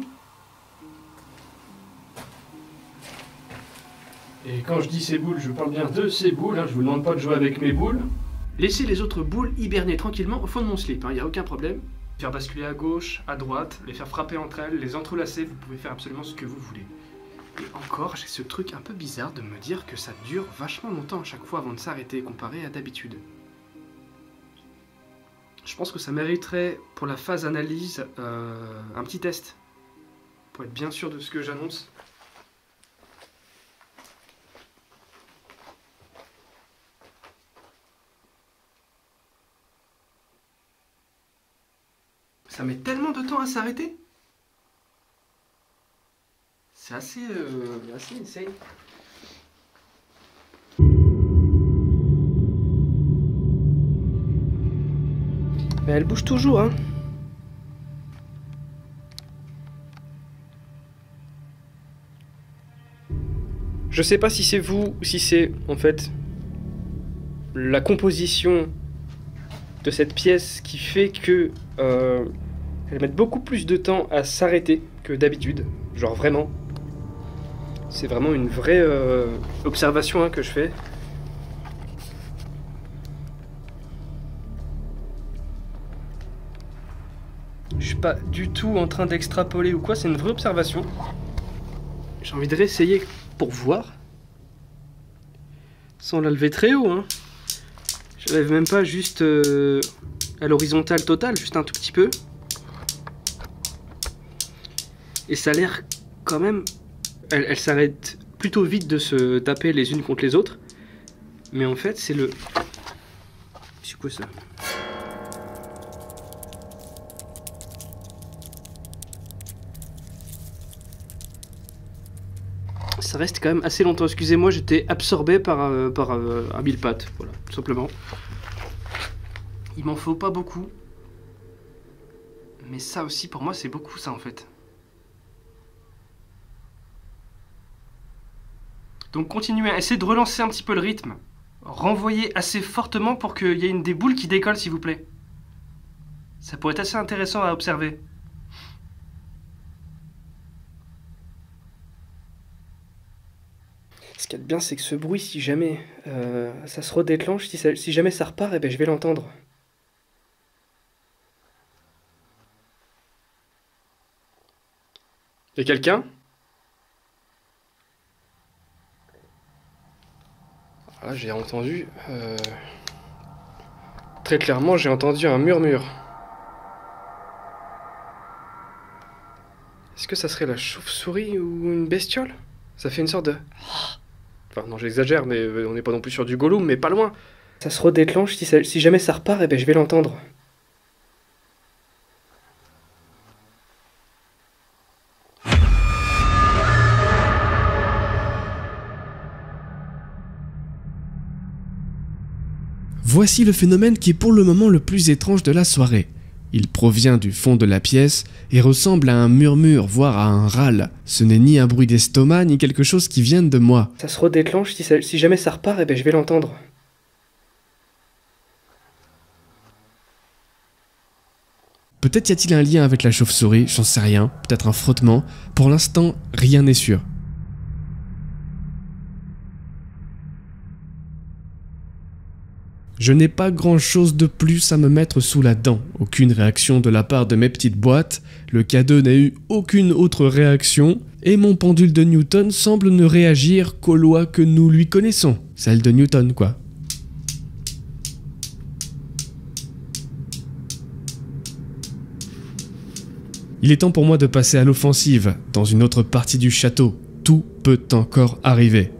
Et quand je dis ces boules, je parle bien de ces boules, hein, je vous demande pas de jouer avec mes boules. Laissez les autres boules hiberner tranquillement au fond de mon slip, il n'y a aucun problème. Faire basculer à gauche, à droite, les faire frapper entre elles, les entrelacer, vous pouvez faire absolument ce que vous voulez. Et encore, j'ai ce truc un peu bizarre de me dire que ça dure vachement longtemps à chaque fois avant de s'arrêter comparé à d'habitude. Je pense que ça mériterait pour la phase analyse un petit test, pour être bien sûr de ce que j'annonce. Ça met tellement de temps à s'arrêter. C'est assez insane. Mais elle bouge toujours, hein. Je sais pas si c'est vous ou si c'est en fait la composition de cette pièce qui fait que elle met beaucoup plus de temps à s'arrêter que d'habitude. Genre vraiment. C'est vraiment une vraie observation hein, que je fais. Je suis pas du tout en train d'extrapoler ou quoi, c'est une vraie observation. J'ai envie de réessayer pour voir. Sans la lever très haut, hein. Je lève même pas juste à l'horizontale totale, juste un tout petit peu. Et ça a l'air quand même... Elle s'arrête plutôt vite de se taper les unes contre les autres. Mais en fait, c'est le... C'est quoi ça ? Ça reste quand même assez longtemps. Excusez-moi, j'étais absorbé par un mille-pattes. Voilà, tout simplement. Il m'en faut pas beaucoup. Mais ça aussi, pour moi, c'est beaucoup ça, en fait. Donc continuez à essayer de relancer un petit peu le rythme. Renvoyez assez fortement pour qu'il y ait une des boules qui décolle, s'il vous plaît. Ça pourrait être assez intéressant à observer. Ce qu'il y a de bien, c'est que ce bruit, si jamais ça se redéclenche, si jamais ça repart, eh ben, je vais l'entendre. Y a quelqu'un ? Là, j'ai entendu... Très clairement, j'ai entendu un murmure. Est-ce que ça serait la chauve-souris ou une bestiole ? Ça fait une sorte de... Enfin, non, j'exagère, mais on n'est pas non plus sur du Gollum, mais pas loin. Ça se redéclenche, si jamais ça repart, eh ben, je vais l'entendre. Voici le phénomène qui est pour le moment le plus étrange de la soirée. Il provient du fond de la pièce et ressemble à un murmure, voire à un râle. Ce n'est ni un bruit d'estomac, ni quelque chose qui vienne de moi. Ça se redéclenche, si jamais ça repart, eh ben, je vais l'entendre. Peut-être y a-t-il un lien avec la chauve-souris, j'en sais rien, peut-être un frottement. Pour l'instant, rien n'est sûr. Je n'ai pas grand-chose de plus à me mettre sous la dent. Aucune réaction de la part de mes petites boîtes, le K2 n'a eu aucune autre réaction, et mon pendule de Newton semble ne réagir qu'aux lois que nous lui connaissons. Celle de Newton, quoi. Il est temps pour moi de passer à l'offensive, dans une autre partie du château. Tout peut encore arriver.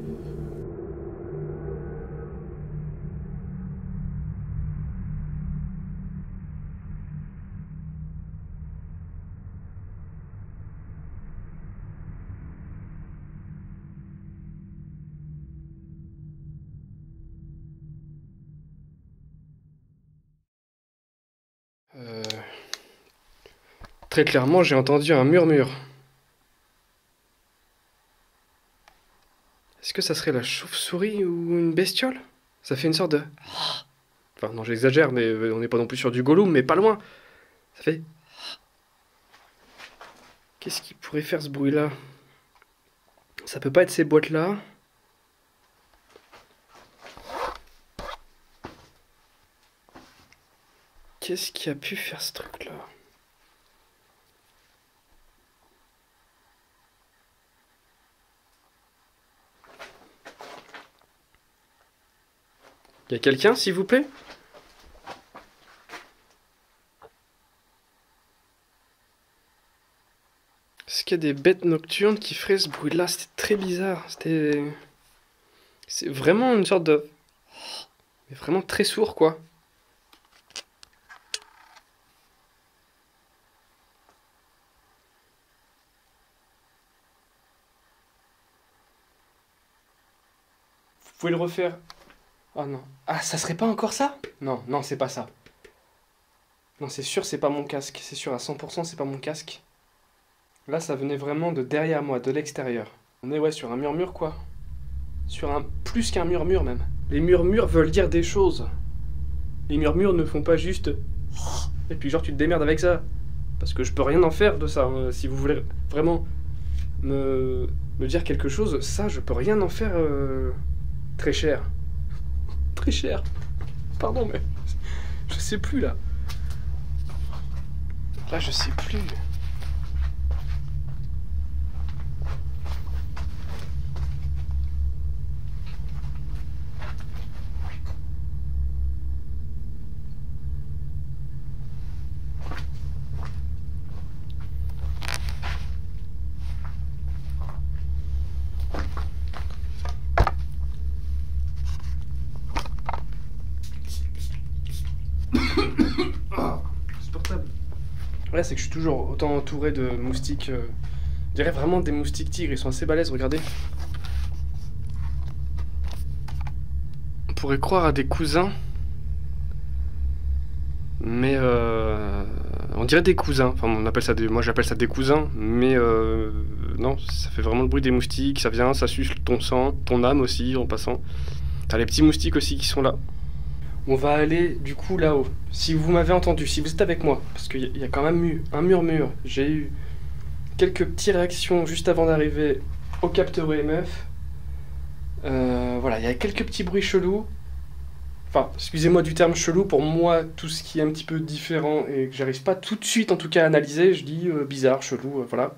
Très clairement, j'ai entendu un murmure. Est-ce que ça serait la chauve-souris ou une bestiole? Ça fait une sorte de... Enfin, non, j'exagère, mais on n'est pas non plus sur du Gollum, mais pas loin. Ça fait... Qu'est-ce qui pourrait faire ce bruit-là? Ça peut pas être ces boîtes-là. Qu'est-ce qui a pu faire ce truc-là? Y a quelqu'un, s'il vous plaît? Est-ce qu'il y a des bêtes nocturnes qui feraient ce bruit-là? C'était très bizarre. C'est vraiment une sorte de... Mais vraiment très sourd, quoi. Vous pouvez le refaire? Ah non. Ah, ça serait pas encore ça? Non, non, c'est pas ça. Non, c'est sûr, c'est pas mon casque. C'est sûr, à 100%, c'est pas mon casque. Là, ça venait vraiment de derrière moi, de l'extérieur. On est, ouais, sur un murmure, quoi. Sur un... plus qu'un murmure, même. Les murmures veulent dire des choses. Les murmures ne font pas juste... Et puis genre, tu te démerdes avec ça. Parce que je peux rien en faire de ça. Hein. Si vous voulez vraiment me dire quelque chose, ça, je peux rien en faire très cher. Très cher. Pardon, mais... Je sais plus, là. Là, je sais plus. Ouais, c'est que je suis toujours autant entouré de moustiques. Je dirais vraiment des moustiques tigres, ils sont assez balèzes, regardez. On pourrait croire à des cousins. Mais on dirait des cousins. Enfin, on appelle ça des... Moi j'appelle ça des cousins. Mais non, ça fait vraiment le bruit des moustiques. Ça vient, ça suce ton sang, ton âme aussi en passant. T'as les petits moustiques aussi qui sont là. On va aller du coup là-haut. Si vous m'avez entendu, si vous êtes avec moi, parce qu'il y a quand même eu un murmure. J'ai eu quelques petites réactions juste avant d'arriver au capteur EMF. Voilà, il y a quelques petits bruits chelous. Enfin, excusez-moi du terme chelou, pour moi, tout ce qui est un petit peu différent et que j'arrive pas tout de suite en tout cas à analyser, je dis bizarre, chelou, voilà.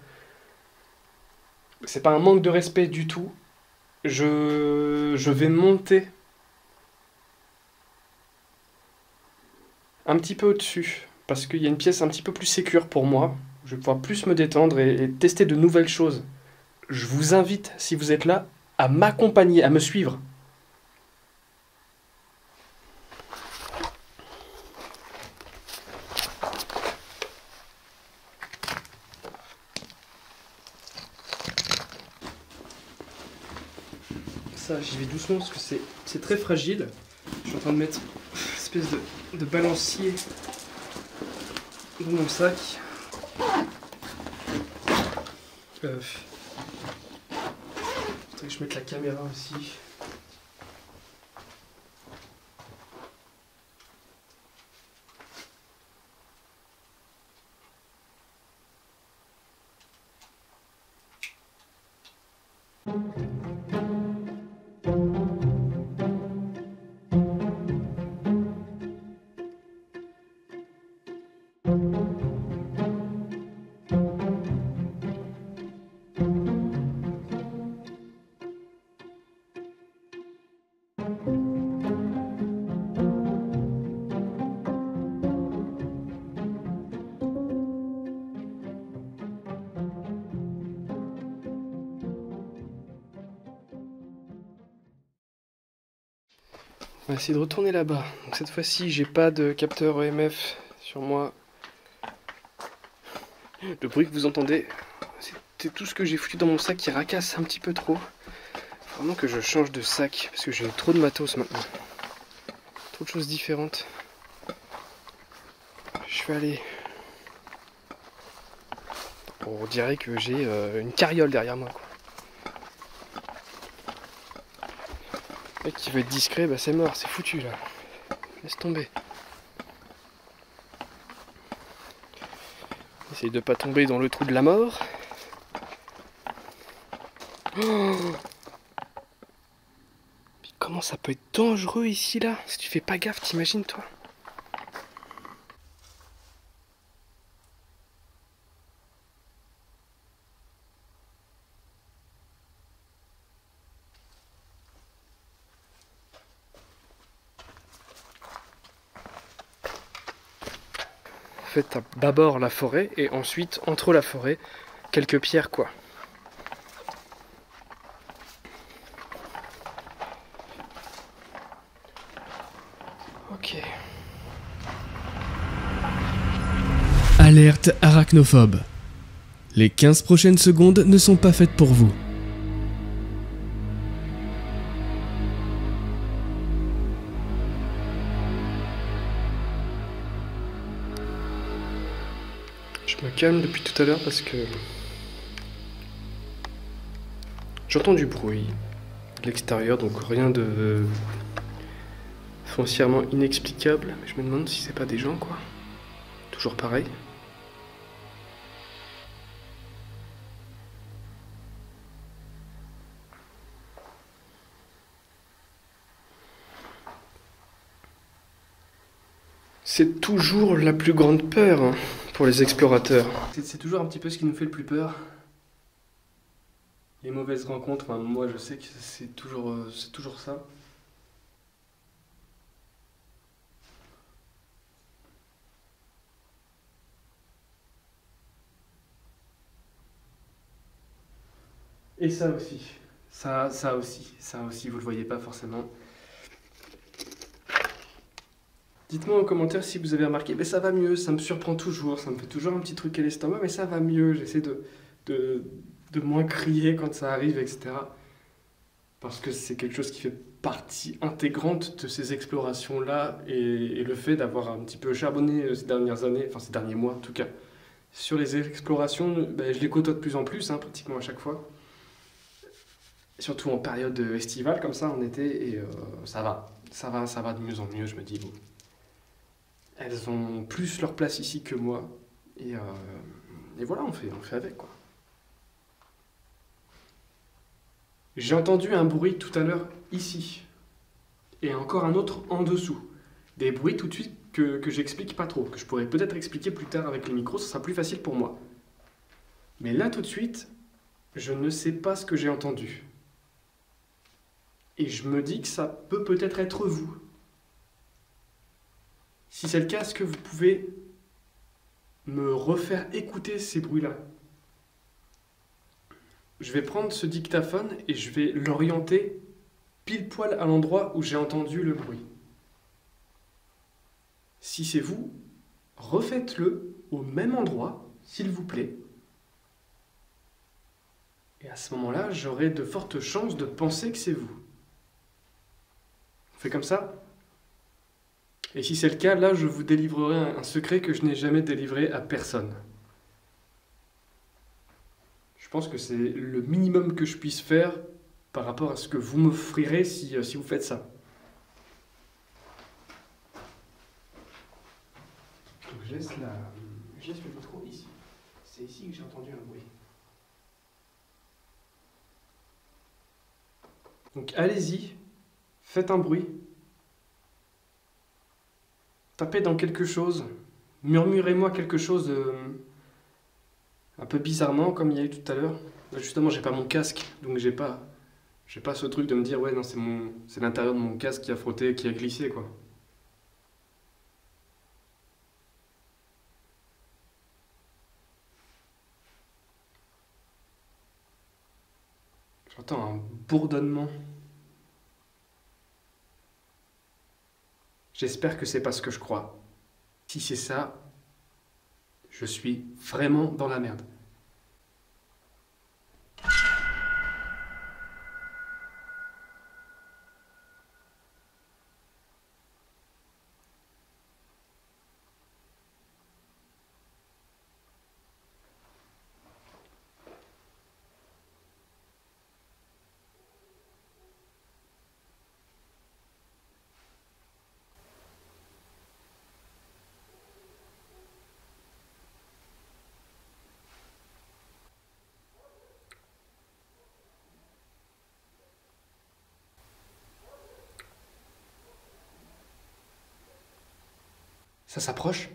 C'est pas un manque de respect du tout. Je vais monter un petit peu au-dessus, parce qu'il y a une pièce un petit peu plus sécure pour moi. Je vais pouvoir plus me détendre et tester de nouvelles choses. Je vous invite, si vous êtes là, à m'accompagner, à me suivre. Ça, j'y vais doucement parce que c'est très fragile. Je suis en train de mettre une espèce de balancier dans mon sac. Faudrait que je mette la caméra aussi. On va essayer de retourner là-bas. Donc cette fois-ci, j'ai pas de capteur EMF sur moi. Le bruit que vous entendez, c'est tout ce que j'ai foutu dans mon sac qui racasse un petit peu trop. Faut vraiment que je change de sac parce que j'ai trop de matos maintenant. Trop de choses différentes. Je vais aller On dirait que j'ai une carriole derrière moi, quoi. Le mec qui veut être discret, bah c'est mort, c'est foutu là. Laisse tomber. Essaye de pas tomber dans le trou de la mort. Oh, mais comment ça peut être dangereux ici là? Si tu fais pas gaffe, t'imagines toi? En fait, t'as d'abord la forêt et ensuite, entre la forêt, quelques pierres quoi. Ok. Alerte arachnophobe. Les 15 prochaines secondes ne sont pas faites pour vous. Je me calme depuis tout à l'heure parce que j'entends du bruit de l'extérieur, donc rien de foncièrement inexplicable. Mais je me demande si c'est pas des gens quoi. Toujours pareil. C'est toujours la plus grande peur hein, pour les explorateurs. C'est toujours un petit peu ce qui nous fait le plus peur. Les mauvaises rencontres, enfin, moi je sais que c'est toujours ça. Et ça aussi. Ça aussi, vous le voyez pas forcément. Dites-moi en commentaire si vous avez remarqué, mais ça va mieux, ça me surprend toujours, ça me fait toujours un petit truc à l'estomac, mais ça va mieux, j'essaie de moins crier quand ça arrive, etc. Parce que c'est quelque chose qui fait partie intégrante de ces explorations-là, et le fait d'avoir un petit peu charbonné ces dernières années, enfin ces derniers mois en tout cas, sur les explorations, ben, je les côtoie de plus en plus, hein, pratiquement à chaque fois. Surtout en période estivale, comme ça, en été, et ça va de mieux en mieux, je me dis, bon. Elles ont plus leur place ici que moi. Et voilà, on fait avec, quoi. J'ai entendu un bruit tout à l'heure ici. Et encore un autre en dessous. Des bruits tout de suite que j'explique pas trop. Que je pourrais peut-être expliquer plus tard avec les micros, ça sera plus facile pour moi. Mais là, tout de suite, je ne sais pas ce que j'ai entendu. Et je me dis que ça peut peut-être être vous. Si c'est le cas, est-ce que vous pouvez me refaire écouter ces bruits-là? Je vais prendre ce dictaphone et je vais l'orienter pile poil à l'endroit où j'ai entendu le bruit. Si c'est vous, refaites-le au même endroit, s'il vous plaît. Et à ce moment-là, j'aurai de fortes chances de penser que c'est vous. On fait comme ça? Et si c'est le cas, là, je vous délivrerai un secret que je n'ai jamais délivré à personne. Je pense que c'est le minimum que je puisse faire par rapport à ce que vous m'offrirez si vous faites ça. Donc je laisse le micro ici. C'est ici que j'ai entendu un bruit. Donc allez-y, faites un bruit. Tapez dans quelque chose, murmurez-moi quelque chose un peu bizarrement comme il y a eu tout à l'heure. Là, justement, j'ai pas mon casque, donc j'ai pas ce truc de me dire ouais non c'est l'intérieur de mon casque qui a frotté, qui a glissé quoi. J'entends un bourdonnement. J'espère que c'est pas ce que je crois. Si c'est ça, je suis vraiment dans la merde. Ça s'approche.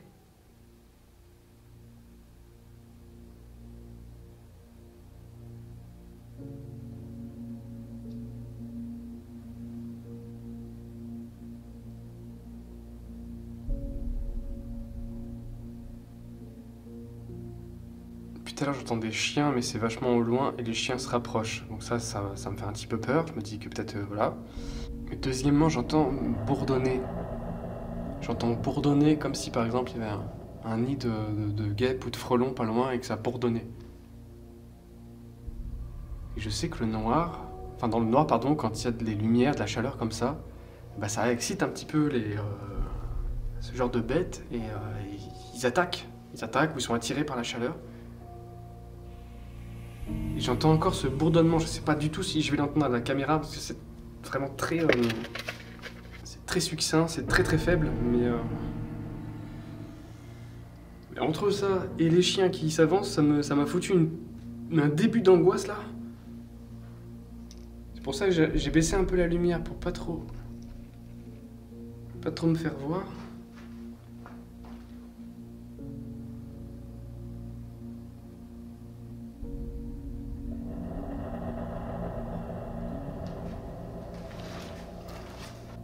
Depuis tout à l'heure j'entends des chiens mais c'est vachement au loin et les chiens se rapprochent. Donc ça me fait un petit peu peur, je me dis que peut-être voilà. Et deuxièmement j'entends bourdonner. J'entends bourdonner comme si par exemple il y avait un nid de guêpes ou de frelons pas loin et que ça bourdonnait. Et je sais que le noir, enfin dans le noir pardon, quand il y a des lumières, de la chaleur comme ça, bah ça excite un petit peu ce genre de bêtes et ils attaquent. Ils attaquent ou ils sont attirés par la chaleur. Et j'entends encore ce bourdonnement, je sais pas du tout si je vais l'entendre à la caméra parce que c'est vraiment très... c'est très succinct, c'est très très faible, mais entre ça et les chiens qui s'avancent, ça m'a foutu un début d'angoisse là. C'est pour ça que j'ai baissé un peu la lumière pour pas trop me faire voir.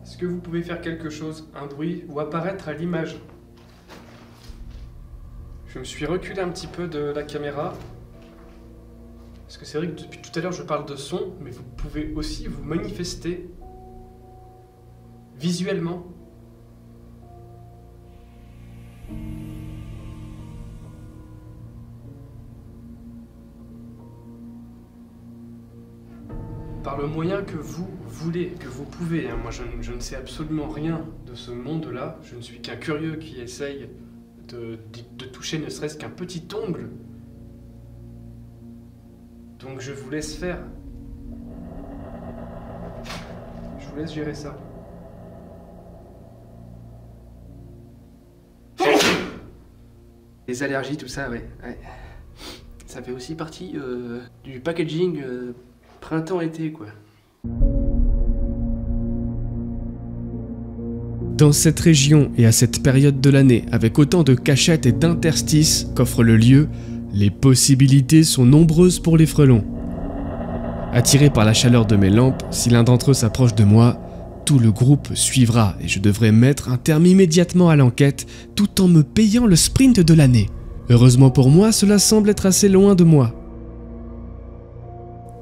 Est-ce que vous pouvez faire quelque chose, un bruit ou apparaître à l'image? Je me suis reculé un petit peu de la caméra. Parce que c'est vrai que depuis tout à l'heure je parle de son, mais vous pouvez aussi vous manifester visuellement. Par le moyen que vous voulez, que vous pouvez. Moi je ne sais absolument rien de ce monde-là. Je ne suis qu'un curieux qui essaye de toucher ne serait-ce qu'un petit ongle. Donc je vous laisse faire. Je vous laisse gérer ça. Les allergies, tout ça, ouais. Ça fait aussi partie du packaging printemps-été, quoi. Dans cette région et à cette période de l'année, avec autant de cachettes et d'interstices qu'offre le lieu, les possibilités sont nombreuses pour les frelons. Attiré par la chaleur de mes lampes, si l'un d'entre eux s'approche de moi, tout le groupe suivra et je devrais mettre un terme immédiatement à l'enquête tout en me payant le sprint de l'année. Heureusement pour moi, cela semble être assez loin de moi.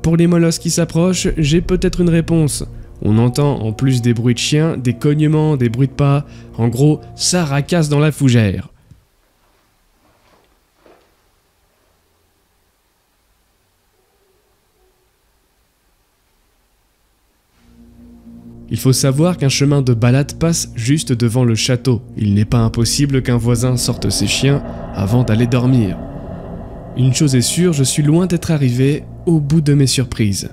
Pour les molosses qui s'approchent, j'ai peut-être une réponse. On entend en plus des bruits de chiens, des cognements, des bruits de pas. En gros, ça racasse dans la fougère. Il faut savoir qu'un chemin de balade passe juste devant le château. Il n'est pas impossible qu'un voisin sorte ses chiens avant d'aller dormir. Une chose est sûre, je suis loin d'être arrivé au bout de mes surprises.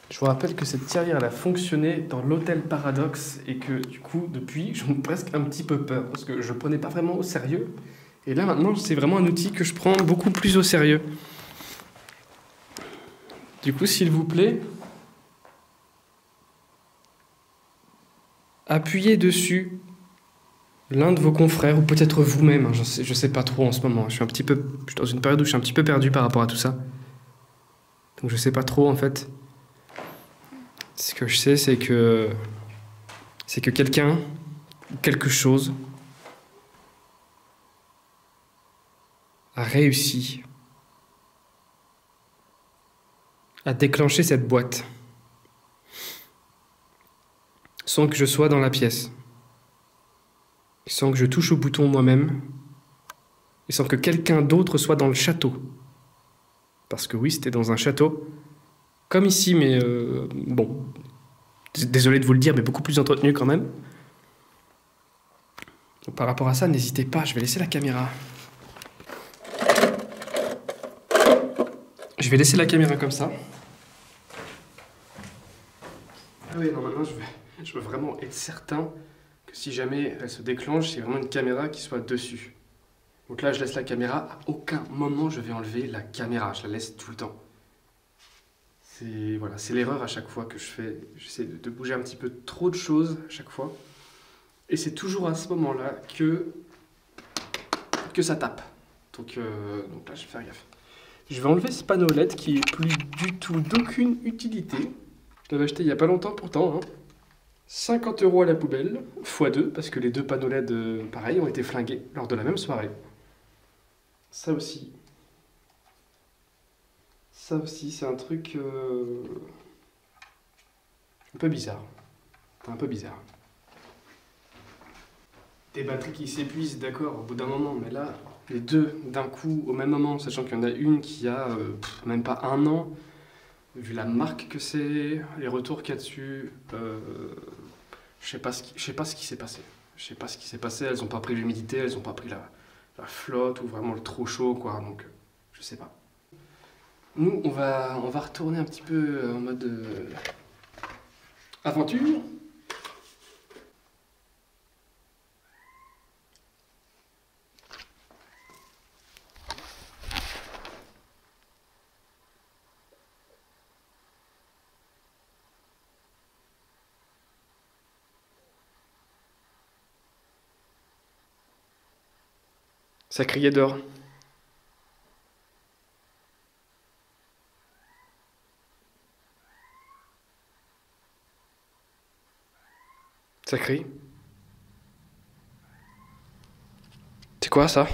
Je vous rappelle que cette tirelire elle a fonctionné dans l'hôtel Paradoxe et que du coup depuis j'en ai presque un petit peu peur parce que je le prenais pas vraiment au sérieux et là maintenant c'est vraiment un outil que je prends beaucoup plus au sérieux. Du coup s'il vous plaît, appuyez dessus l'un de vos confrères ou peut-être vous-même, hein, je sais pas trop en ce moment, je suis dans une période où je suis un petit peu perdu par rapport à tout ça. Donc je sais pas trop en fait. Ce que je sais, c'est que quelqu'un ou quelque chose a réussi à déclencher cette boîte sans que je sois dans la pièce, sans que je touche au bouton moi-même et sans que quelqu'un d'autre soit dans le château. Parce que oui, c'était dans un château. Comme ici, mais bon, désolé de vous le dire, mais beaucoup plus entretenu quand même. Donc, par rapport à ça, n'hésitez pas, je vais laisser la caméra. Je vais laisser la caméra comme ça. Ah oui, non, maintenant je veux vraiment être certain que si jamais elle se déclenche, c'est vraiment une caméra qui soit dessus. Donc là, je laisse la caméra. À aucun moment, je vais enlever la caméra. Je la laisse tout le temps. Voilà, c'est l'erreur à chaque fois que je fais. J'essaie de bouger un petit peu trop de choses à chaque fois. Et c'est toujours à ce moment-là que ça tape. Donc là, je vais faire gaffe. Je vais enlever ce panneau LED qui est plus du tout d'aucune utilité. Je l'avais acheté il n'y a pas longtemps pourtant. Hein. 50 € à la poubelle, x2, parce que les deux panneaux LED, pareil, ont été flingués lors de la même soirée. Ça aussi, c'est un truc un peu bizarre. Un peu bizarre. Des batteries qui s'épuisent, d'accord, au bout d'un moment, mais là, les deux d'un coup, au même moment, sachant qu'il y en a une qui a même pas 1 an, vu la marque que c'est, les retours qu'il y a dessus, je sais pas ce qui s'est passé. Je sais pas ce qui s'est passé, elles ont pas pris l'humidité, elles ont pas pris la flotte ou vraiment le trop chaud, quoi, donc je sais pas. Nous, on va retourner un petit peu en mode aventure. Ça criait dehors. Ça crie. C'est quoi ça?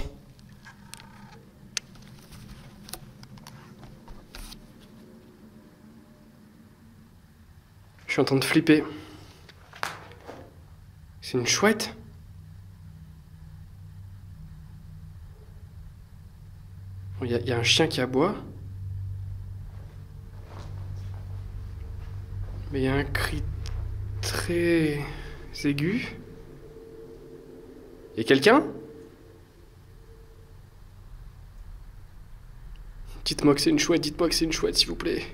Je suis en train de flipper. C'est une chouette? Il y a un chien qui aboie. Mais il y a un cri très aigu. Il y a quelqu'un? Dites-moi que c'est une chouette, dites-moi que c'est une chouette, s'il vous plaît.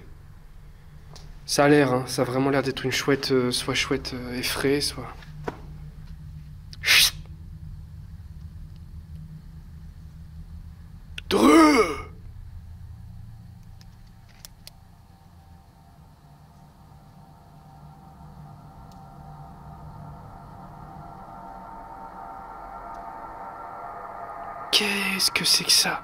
Ça a l'air, hein, ça a vraiment l'air d'être une chouette, soit chouette effraie, soit... Chut. Dreux! Qu'est-ce que c'est que ça?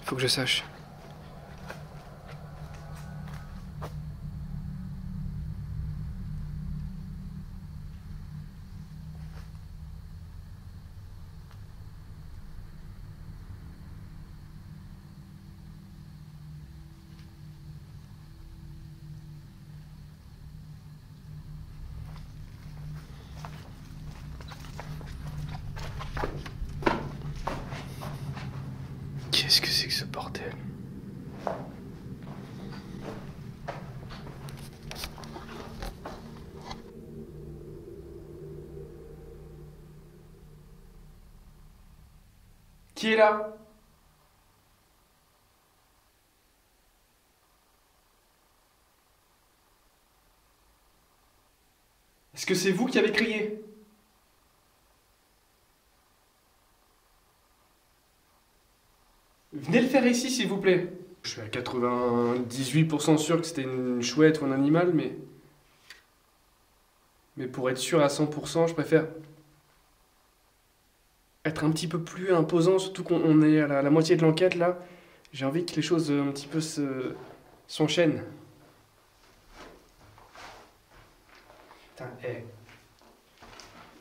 Faut que je sache. Qu'est-ce que c'est que ce bordel? Qui est là? Est-ce que c'est vous qui avez crié? Venez le faire ici, s'il vous plaît. Je suis à 98% sûr que c'était une chouette ou un animal, mais pour être sûr à 100%, je préfère être un petit peu plus imposant, surtout qu'on est à la moitié de l'enquête, là. J'ai envie que les choses un petit peu s'enchaînent. Putain,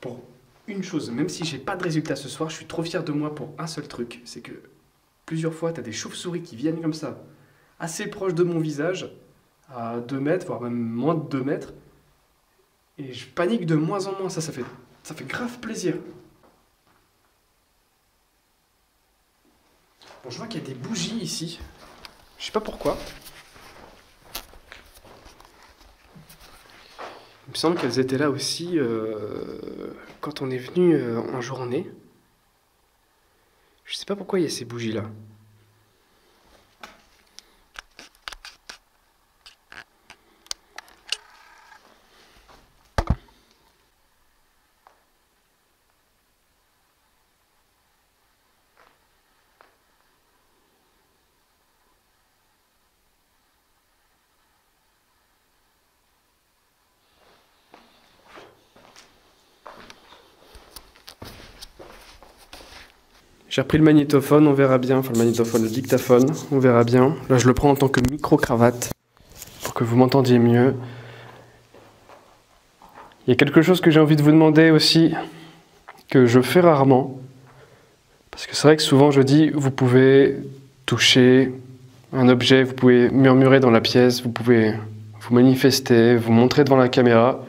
pour une chose, même si j'ai pas de résultat ce soir, je suis trop fier de moi pour un seul truc, c'est que plusieurs fois, t'as des chauves-souris qui viennent comme ça, assez proches de mon visage, à 2 mètres, voire même moins de 2 mètres, et je panique de moins en moins, ça fait grave plaisir. Bon, je vois qu'il y a des bougies ici, je sais pas pourquoi. Il me semble qu'elles étaient là aussi quand on est venu en journée. Je sais pas pourquoi il y a ces bougies là. J'ai repris le magnétophone, on verra bien, enfin le magnétophone, le dictaphone, on verra bien. Là je le prends en tant que micro-cravate, pour que vous m'entendiez mieux. Il y a quelque chose que j'ai envie de vous demander aussi, que je fais rarement. Parce que c'est vrai que souvent je dis, vous pouvez toucher un objet, vous pouvez murmurer dans la pièce, vous pouvez vous manifester, vous montrer devant la caméra.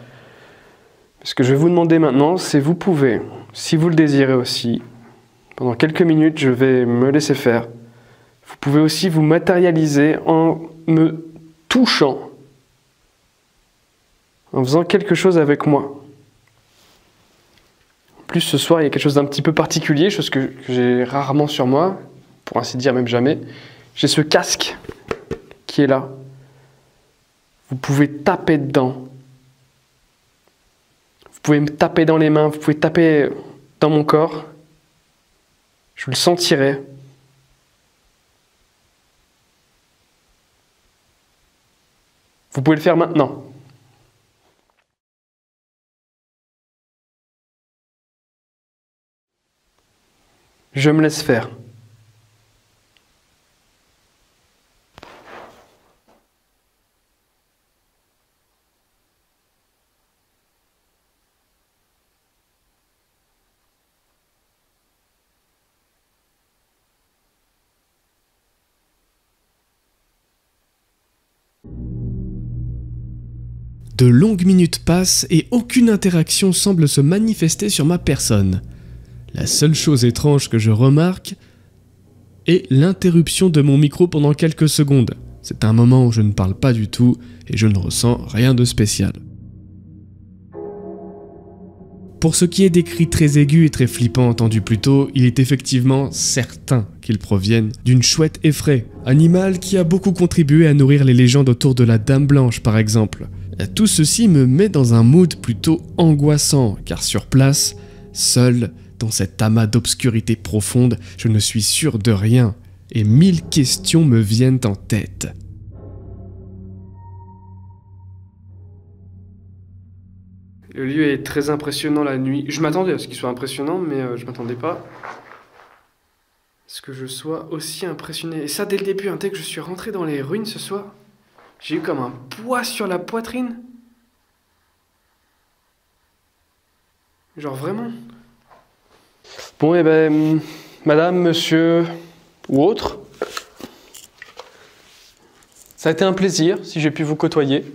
Ce que je vais vous demander maintenant, c'est vous pouvez, si vous le désirez aussi, pendant quelques minutes, je vais me laisser faire. Vous pouvez aussi vous matérialiser en me touchant, en faisant quelque chose avec moi. En plus, ce soir, il y a quelque chose d'un petit peu particulier, chose que j'ai rarement sur moi, pour ainsi dire même jamais. J'ai ce casque qui est là. Vous pouvez taper dedans. Vous pouvez me taper dans les mains, vous pouvez taper dans mon corps. Je le sentirai. Vous pouvez le faire maintenant. Je me laisse faire. De longues minutes passent et aucune interaction semble se manifester sur ma personne. La seule chose étrange que je remarque est l'interruption de mon micro pendant quelques secondes. C'est un moment où je ne parle pas du tout et je ne ressens rien de spécial. Pour ce qui est des cris très aigus et très flippants entendus plus tôt, il est effectivement certain qu'ils proviennent d'une chouette effraie, animal qui a beaucoup contribué à nourrir les légendes autour de la Dame Blanche par exemple. Tout ceci me met dans un mood plutôt angoissant, car sur place, seul, dans cet amas d'obscurité profonde, je ne suis sûr de rien, et 1000 questions me viennent en tête. Le lieu est très impressionnant la nuit. Je m'attendais à ce qu'il soit impressionnant, mais je m'attendais pas à ce que je sois aussi impressionné. Et ça dès le début, dès que je suis rentré dans les ruines ce soir, j'ai eu comme un poids sur la poitrine. Genre vraiment. Bon, et ben, madame, monsieur ou autre, ça a été un plaisir si j'ai pu vous côtoyer.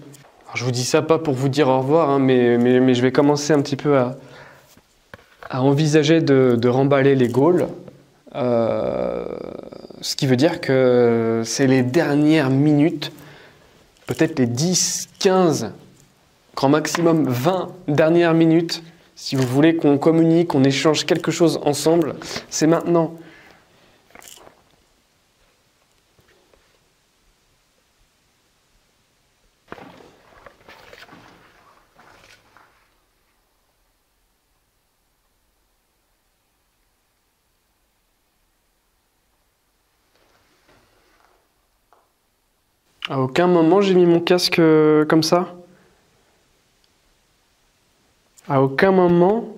Alors, je vous dis ça pas pour vous dire au revoir, mais je vais commencer un petit peu à envisager de remballer les Gaules. Ce qui veut dire que c'est les dernières minutes, peut-être les 10, 15, grand maximum 20 dernières minutes. Si vous voulez qu'on communique, qu'on échange quelque chose ensemble, c'est maintenant. À aucun moment j'ai mis mon casque comme ça. À aucun moment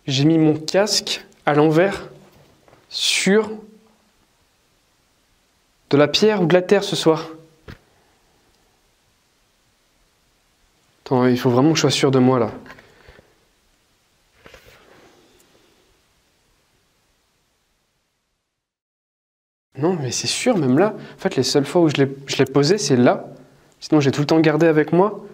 j'ai mis mon casque à l'envers sur de la pierre ou de la terre ce soir. Attends, il faut vraiment que je sois sûr de moi là. Non, mais c'est sûr, même là. En fait, les seules fois où je l'ai posé, c'est là. Sinon, j'ai tout le temps gardé avec moi.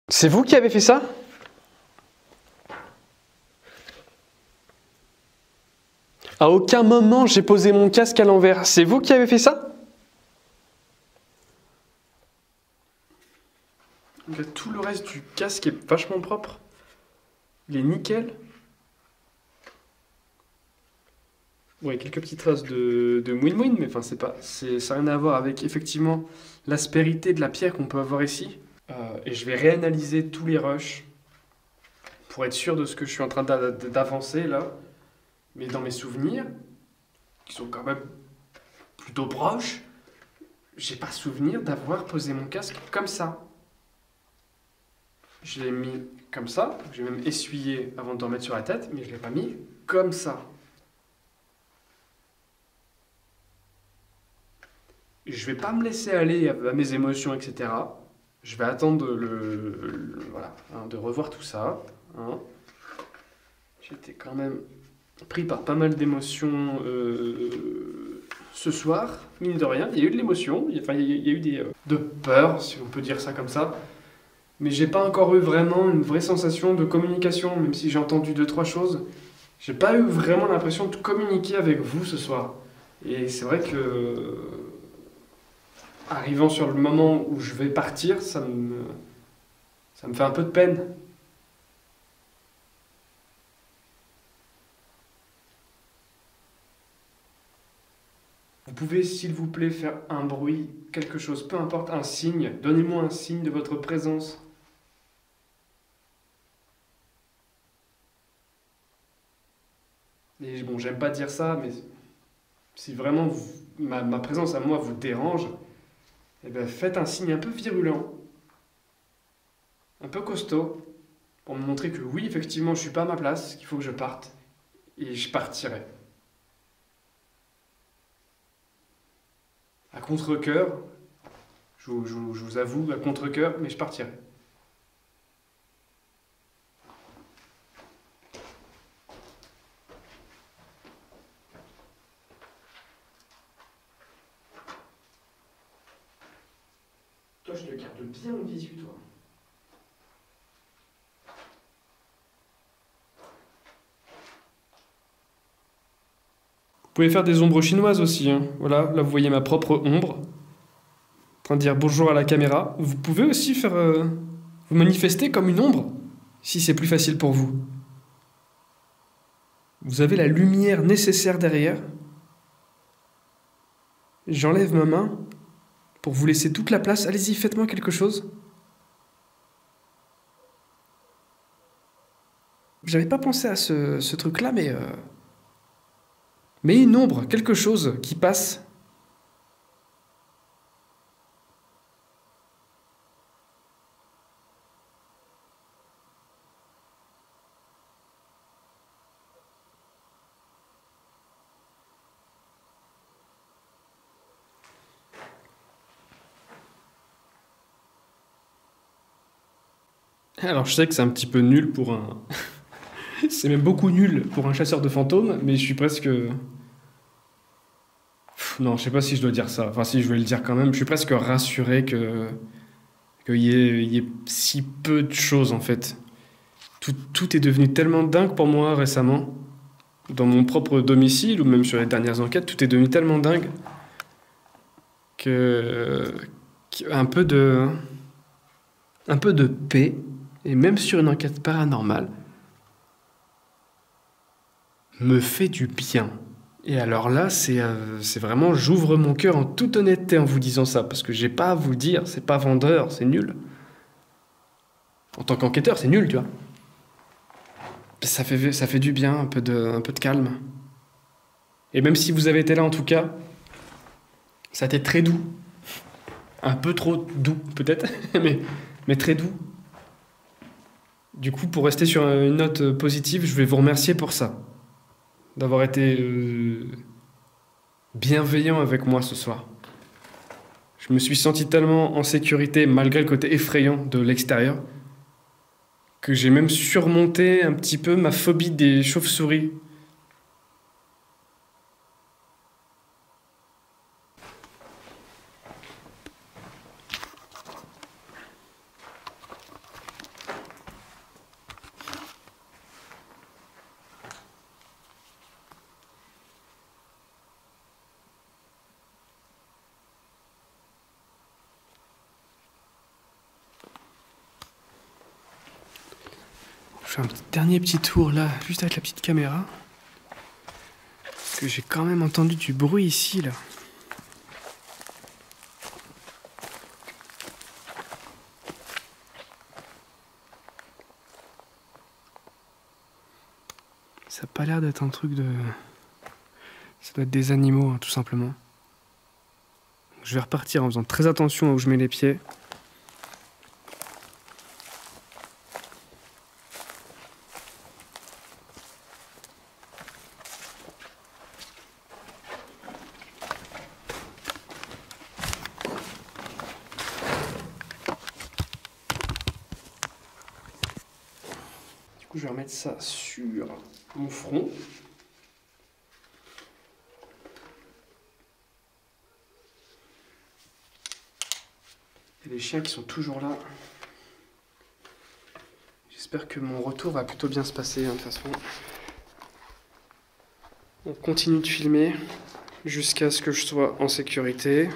C'est vous qui avez fait ça? À aucun moment, j'ai posé mon casque à l'envers. C'est vous qui avez fait ça? Tout le reste du casque est vachement propre. Il est nickel. Ouais, quelques petites traces de mouine-mouine, mais enfin, ça n'a rien à voir avec effectivement l'aspérité de la pierre qu'on peut avoir ici. Et je vais réanalyser tous les rushs pour être sûr de ce que je suis en train d'avancer là. Mais dans mes souvenirs, qui sont quand même plutôt proches, j'ai pas souvenir d'avoir posé mon casque comme ça. Je l'ai mis comme ça, j'ai même essuyé avant de le mettre sur la tête, mais je l'ai pas mis comme ça. Je vais pas me laisser aller à mes émotions, etc. Je vais attendre voilà, hein, de revoir tout ça. Hein. J'étais quand même pris par pas mal d'émotions ce soir, mine de rien. Il y a eu de l'émotion, il y a eu de peur, si on peut dire ça comme ça. Mais j'ai pas encore eu vraiment une vraie sensation de communication, même si j'ai entendu 2-3 choses. J'ai pas eu vraiment l'impression de communiquer avec vous ce soir. Et c'est vrai que, arrivant sur le moment où je vais partir, ça me fait un peu de peine. Vous pouvez, s'il vous plaît, faire un bruit, quelque chose, peu importe, un signe. Donnez-moi un signe de votre présence. Et bon, j'aime pas dire ça, mais si vraiment ma présence à moi vous dérange, eh ben faites un signe un peu virulent, un peu costaud, pour me montrer que oui, effectivement, je suis pas à ma place, qu'il faut que je parte, et je partirai. À contre-cœur, je vous avoue, à contre-cœur, mais je partirai. Toi, je te garde bien en visu, toi. Vous pouvez faire des ombres chinoises aussi. Hein. Voilà, là vous voyez ma propre ombre. En train de dire bonjour à la caméra. Vous pouvez aussi faire vous manifester comme une ombre, si c'est plus facile pour vous. Vous avez la lumière nécessaire derrière. J'enlève ma main pour vous laisser toute la place. Allez-y, faites-moi quelque chose. J'avais pas pensé à ce truc-là, mais une ombre, quelque chose qui passe. Alors je sais que c'est un petit peu nul pour un... c'est même beaucoup nul pour un chasseur de fantômes, mais je suis presque... Non, je sais pas si je dois dire ça. Enfin si, je vais le dire quand même. Je suis presque rassuré qu'il y ait si peu de choses en fait. Tout est devenu tellement dingue pour moi récemment. Dans mon propre domicile ou même sur les dernières enquêtes, tout est devenu tellement dingue qu'un peu de paix, et même sur une enquête paranormale, me fait du bien. Et alors là, c'est vraiment, j'ouvre mon cœur en toute honnêteté en vous disant ça, parce que j'ai pas à vous le dire, c'est pas vendeur, c'est nul. En tant qu'enquêteur, c'est nul, tu vois. Ça fait du bien, un peu de calme. Et même si vous avez été là en tout cas, ça a été très doux. Un peu trop doux, peut-être, mais très doux. Du coup, pour rester sur une note positive, je vais vous remercier pour ça. D'avoir été bienveillant avec moi ce soir. Je me suis senti tellement en sécurité, malgré le côté effrayant de l'extérieur, que j'ai même surmonté un petit peu ma phobie des chauves-souris. Je fais un dernier petit tour là, juste avec la petite caméra. Parce que j'ai quand même entendu du bruit ici là. Ça n'a pas l'air d'être un truc de... Ça doit être des animaux, hein, tout simplement. Je vais repartir en faisant très attention à où je mets les pieds. Du coup, je vais remettre ça sur mon front. Il y a les chiens qui sont toujours là. J'espère que mon retour va plutôt bien se passer, hein, de toute façon. On continue de filmer jusqu'à ce que je sois en sécurité.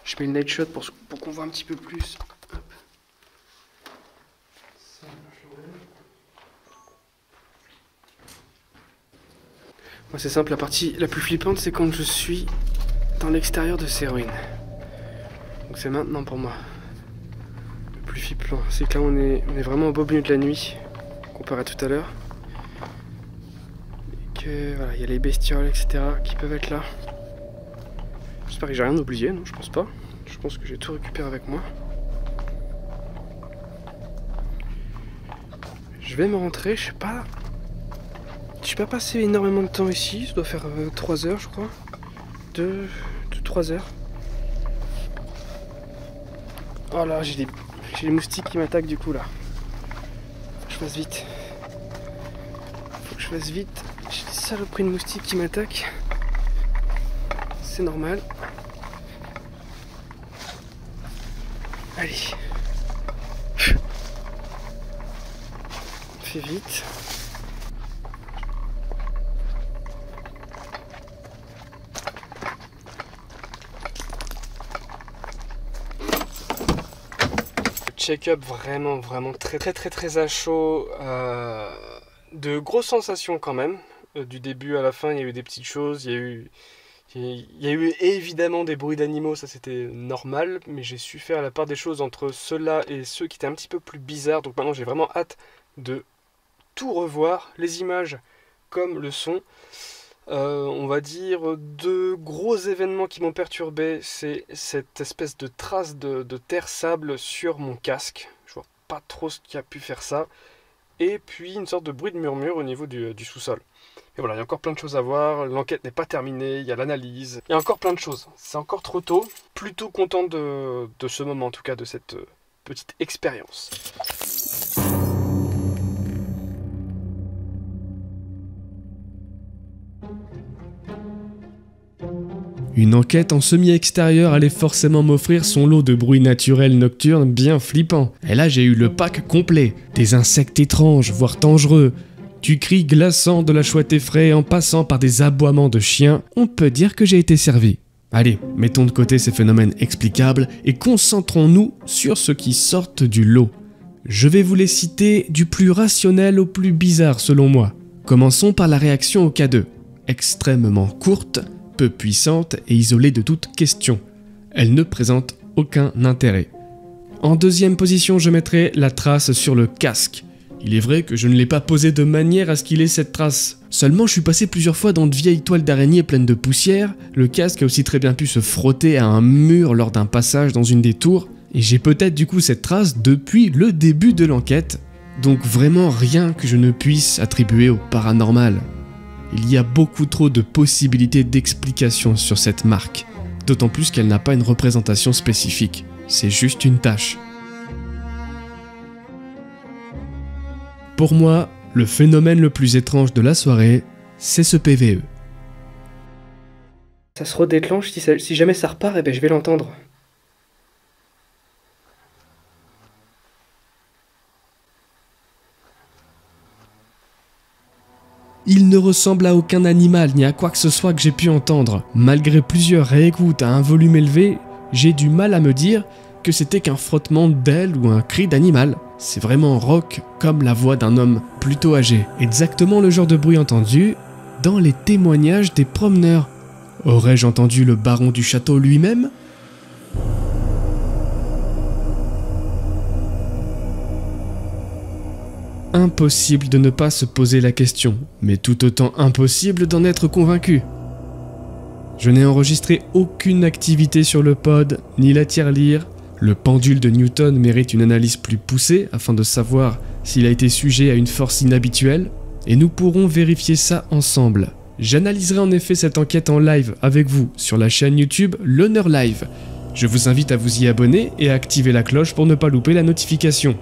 Je mets le night shot pour qu'on voit un petit peu plus. Hop. Ça, moi, c'est simple, la partie la plus flippante, c'est quand je suis dans l'extérieur de ces ruines. Donc c'est maintenant pour moi. Le plus flippant, c'est que là on est vraiment au beau milieu de la nuit, comparé à tout à l'heure. Et que voilà, il y a les bestioles, etc. qui peuvent être là. J'espère que j'ai rien oublié, non, je pense pas. Je pense que j'ai tout récupéré avec moi. Je vais me rentrer, je sais pas. J'ai pas passé énormément de temps ici, ça doit faire 3 heures je crois. 3 heures. Oh là, j'ai les moustiques qui m'attaquent du coup là. Faut que je fasse vite. Faut que je fasse vite. J'ai des saloperies de moustiques qui m'attaquent. C'est normal. Allez. On fait vite. Check-up vraiment très à chaud, de grosses sensations quand même, du début à la fin il y a eu des petites choses, il y a eu évidemment des bruits d'animaux, ça c'était normal, mais j'ai su faire la part des choses entre ceux-là et ceux qui étaient un petit peu plus bizarres, donc maintenant j'ai vraiment hâte de tout revoir, les images comme le son. On va dire 2 gros événements qui m'ont perturbé, c'est cette espèce de trace de terre sable sur mon casque, je vois pas trop ce qui a pu faire ça, et puis une sorte de bruit de murmure au niveau du sous-sol. Et voilà, il y a encore plein de choses à voir, l'enquête n'est pas terminée, il y a l'analyse, il y a encore plein de choses, c'est encore trop tôt, plutôt content de ce moment en tout cas, de cette petite expérience. Une enquête en semi-extérieur allait forcément m'offrir son lot de bruits naturels nocturnes bien flippants. Et là j'ai eu le pack complet. Des insectes étranges, voire dangereux. Du cri glaçant de la chouette effraie en passant par des aboiements de chiens, on peut dire que j'ai été servi. Allez, mettons de côté ces phénomènes explicables et concentrons-nous sur ceux qui sortent du lot. Je vais vous les citer du plus rationnel au plus bizarre selon moi. Commençons par la réaction au K2. Extrêmement courte, peu puissante et isolée de toute question. Elle ne présente aucun intérêt. En deuxième position, je mettrai la trace sur le casque. Il est vrai que je ne l'ai pas posé de manière à ce qu'il ait cette trace. Seulement, je suis passé plusieurs fois dans de vieilles toiles d'araignée pleines de poussière, le casque a aussi très bien pu se frotter à un mur lors d'un passage dans une des tours, et j'ai peut-être du coup cette trace depuis le début de l'enquête, donc vraiment rien que je ne puisse attribuer au paranormal. Il y a beaucoup trop de possibilités d'explication sur cette marque, d'autant plus qu'elle n'a pas une représentation spécifique, c'est juste une tache. Pour moi, le phénomène le plus étrange de la soirée, c'est ce PVE. Ça se redéclenche, si jamais ça repart, eh ben je vais l'entendre. Il ne ressemble à aucun animal ni à quoi que ce soit que j'ai pu entendre. Malgré plusieurs réécoutes à un volume élevé, j'ai du mal à me dire que c'était qu'un frottement d'ailes ou un cri d'animal. C'est vraiment rauque comme la voix d'un homme plutôt âgé. Exactement le genre de bruit entendu dans les témoignages des promeneurs. Aurais-je entendu le baron du château lui-même ? Impossible de ne pas se poser la question, mais tout autant impossible d'en être convaincu. Je n'ai enregistré aucune activité sur le pod, ni la tirelire. Le pendule de Newton mérite une analyse plus poussée afin de savoir s'il a été sujet à une force inhabituelle, et nous pourrons vérifier ça ensemble. J'analyserai en effet cette enquête en live avec vous sur la chaîne YouTube L'Honneur Live. Je vous invite à vous y abonner et à activer la cloche pour ne pas louper la notification.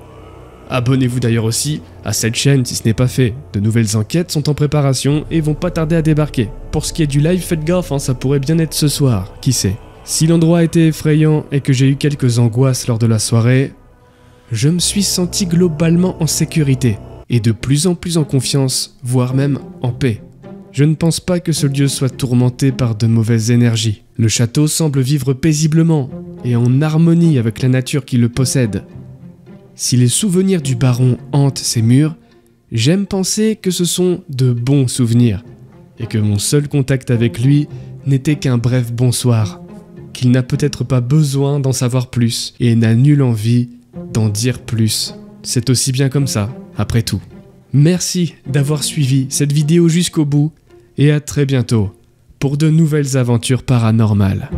Abonnez-vous d'ailleurs aussi à cette chaîne si ce n'est pas fait. De nouvelles enquêtes sont en préparation et vont pas tarder à débarquer. Pour ce qui est du live, faites gaffe, ça pourrait bien être ce soir, qui sait. Si l'endroit a été effrayant et que j'ai eu quelques angoisses lors de la soirée, je me suis senti globalement en sécurité et de plus en plus en confiance, voire même en paix. Je ne pense pas que ce lieu soit tourmenté par de mauvaises énergies. Le château semble vivre paisiblement et en harmonie avec la nature qui le possède. Si les souvenirs du baron hantent ces murs, j'aime penser que ce sont de bons souvenirs et que mon seul contact avec lui n'était qu'un bref bonsoir, qu'il n'a peut-être pas besoin d'en savoir plus et n'a nulle envie d'en dire plus. C'est aussi bien comme ça, après tout. Merci d'avoir suivi cette vidéo jusqu'au bout et à très bientôt pour de nouvelles aventures paranormales.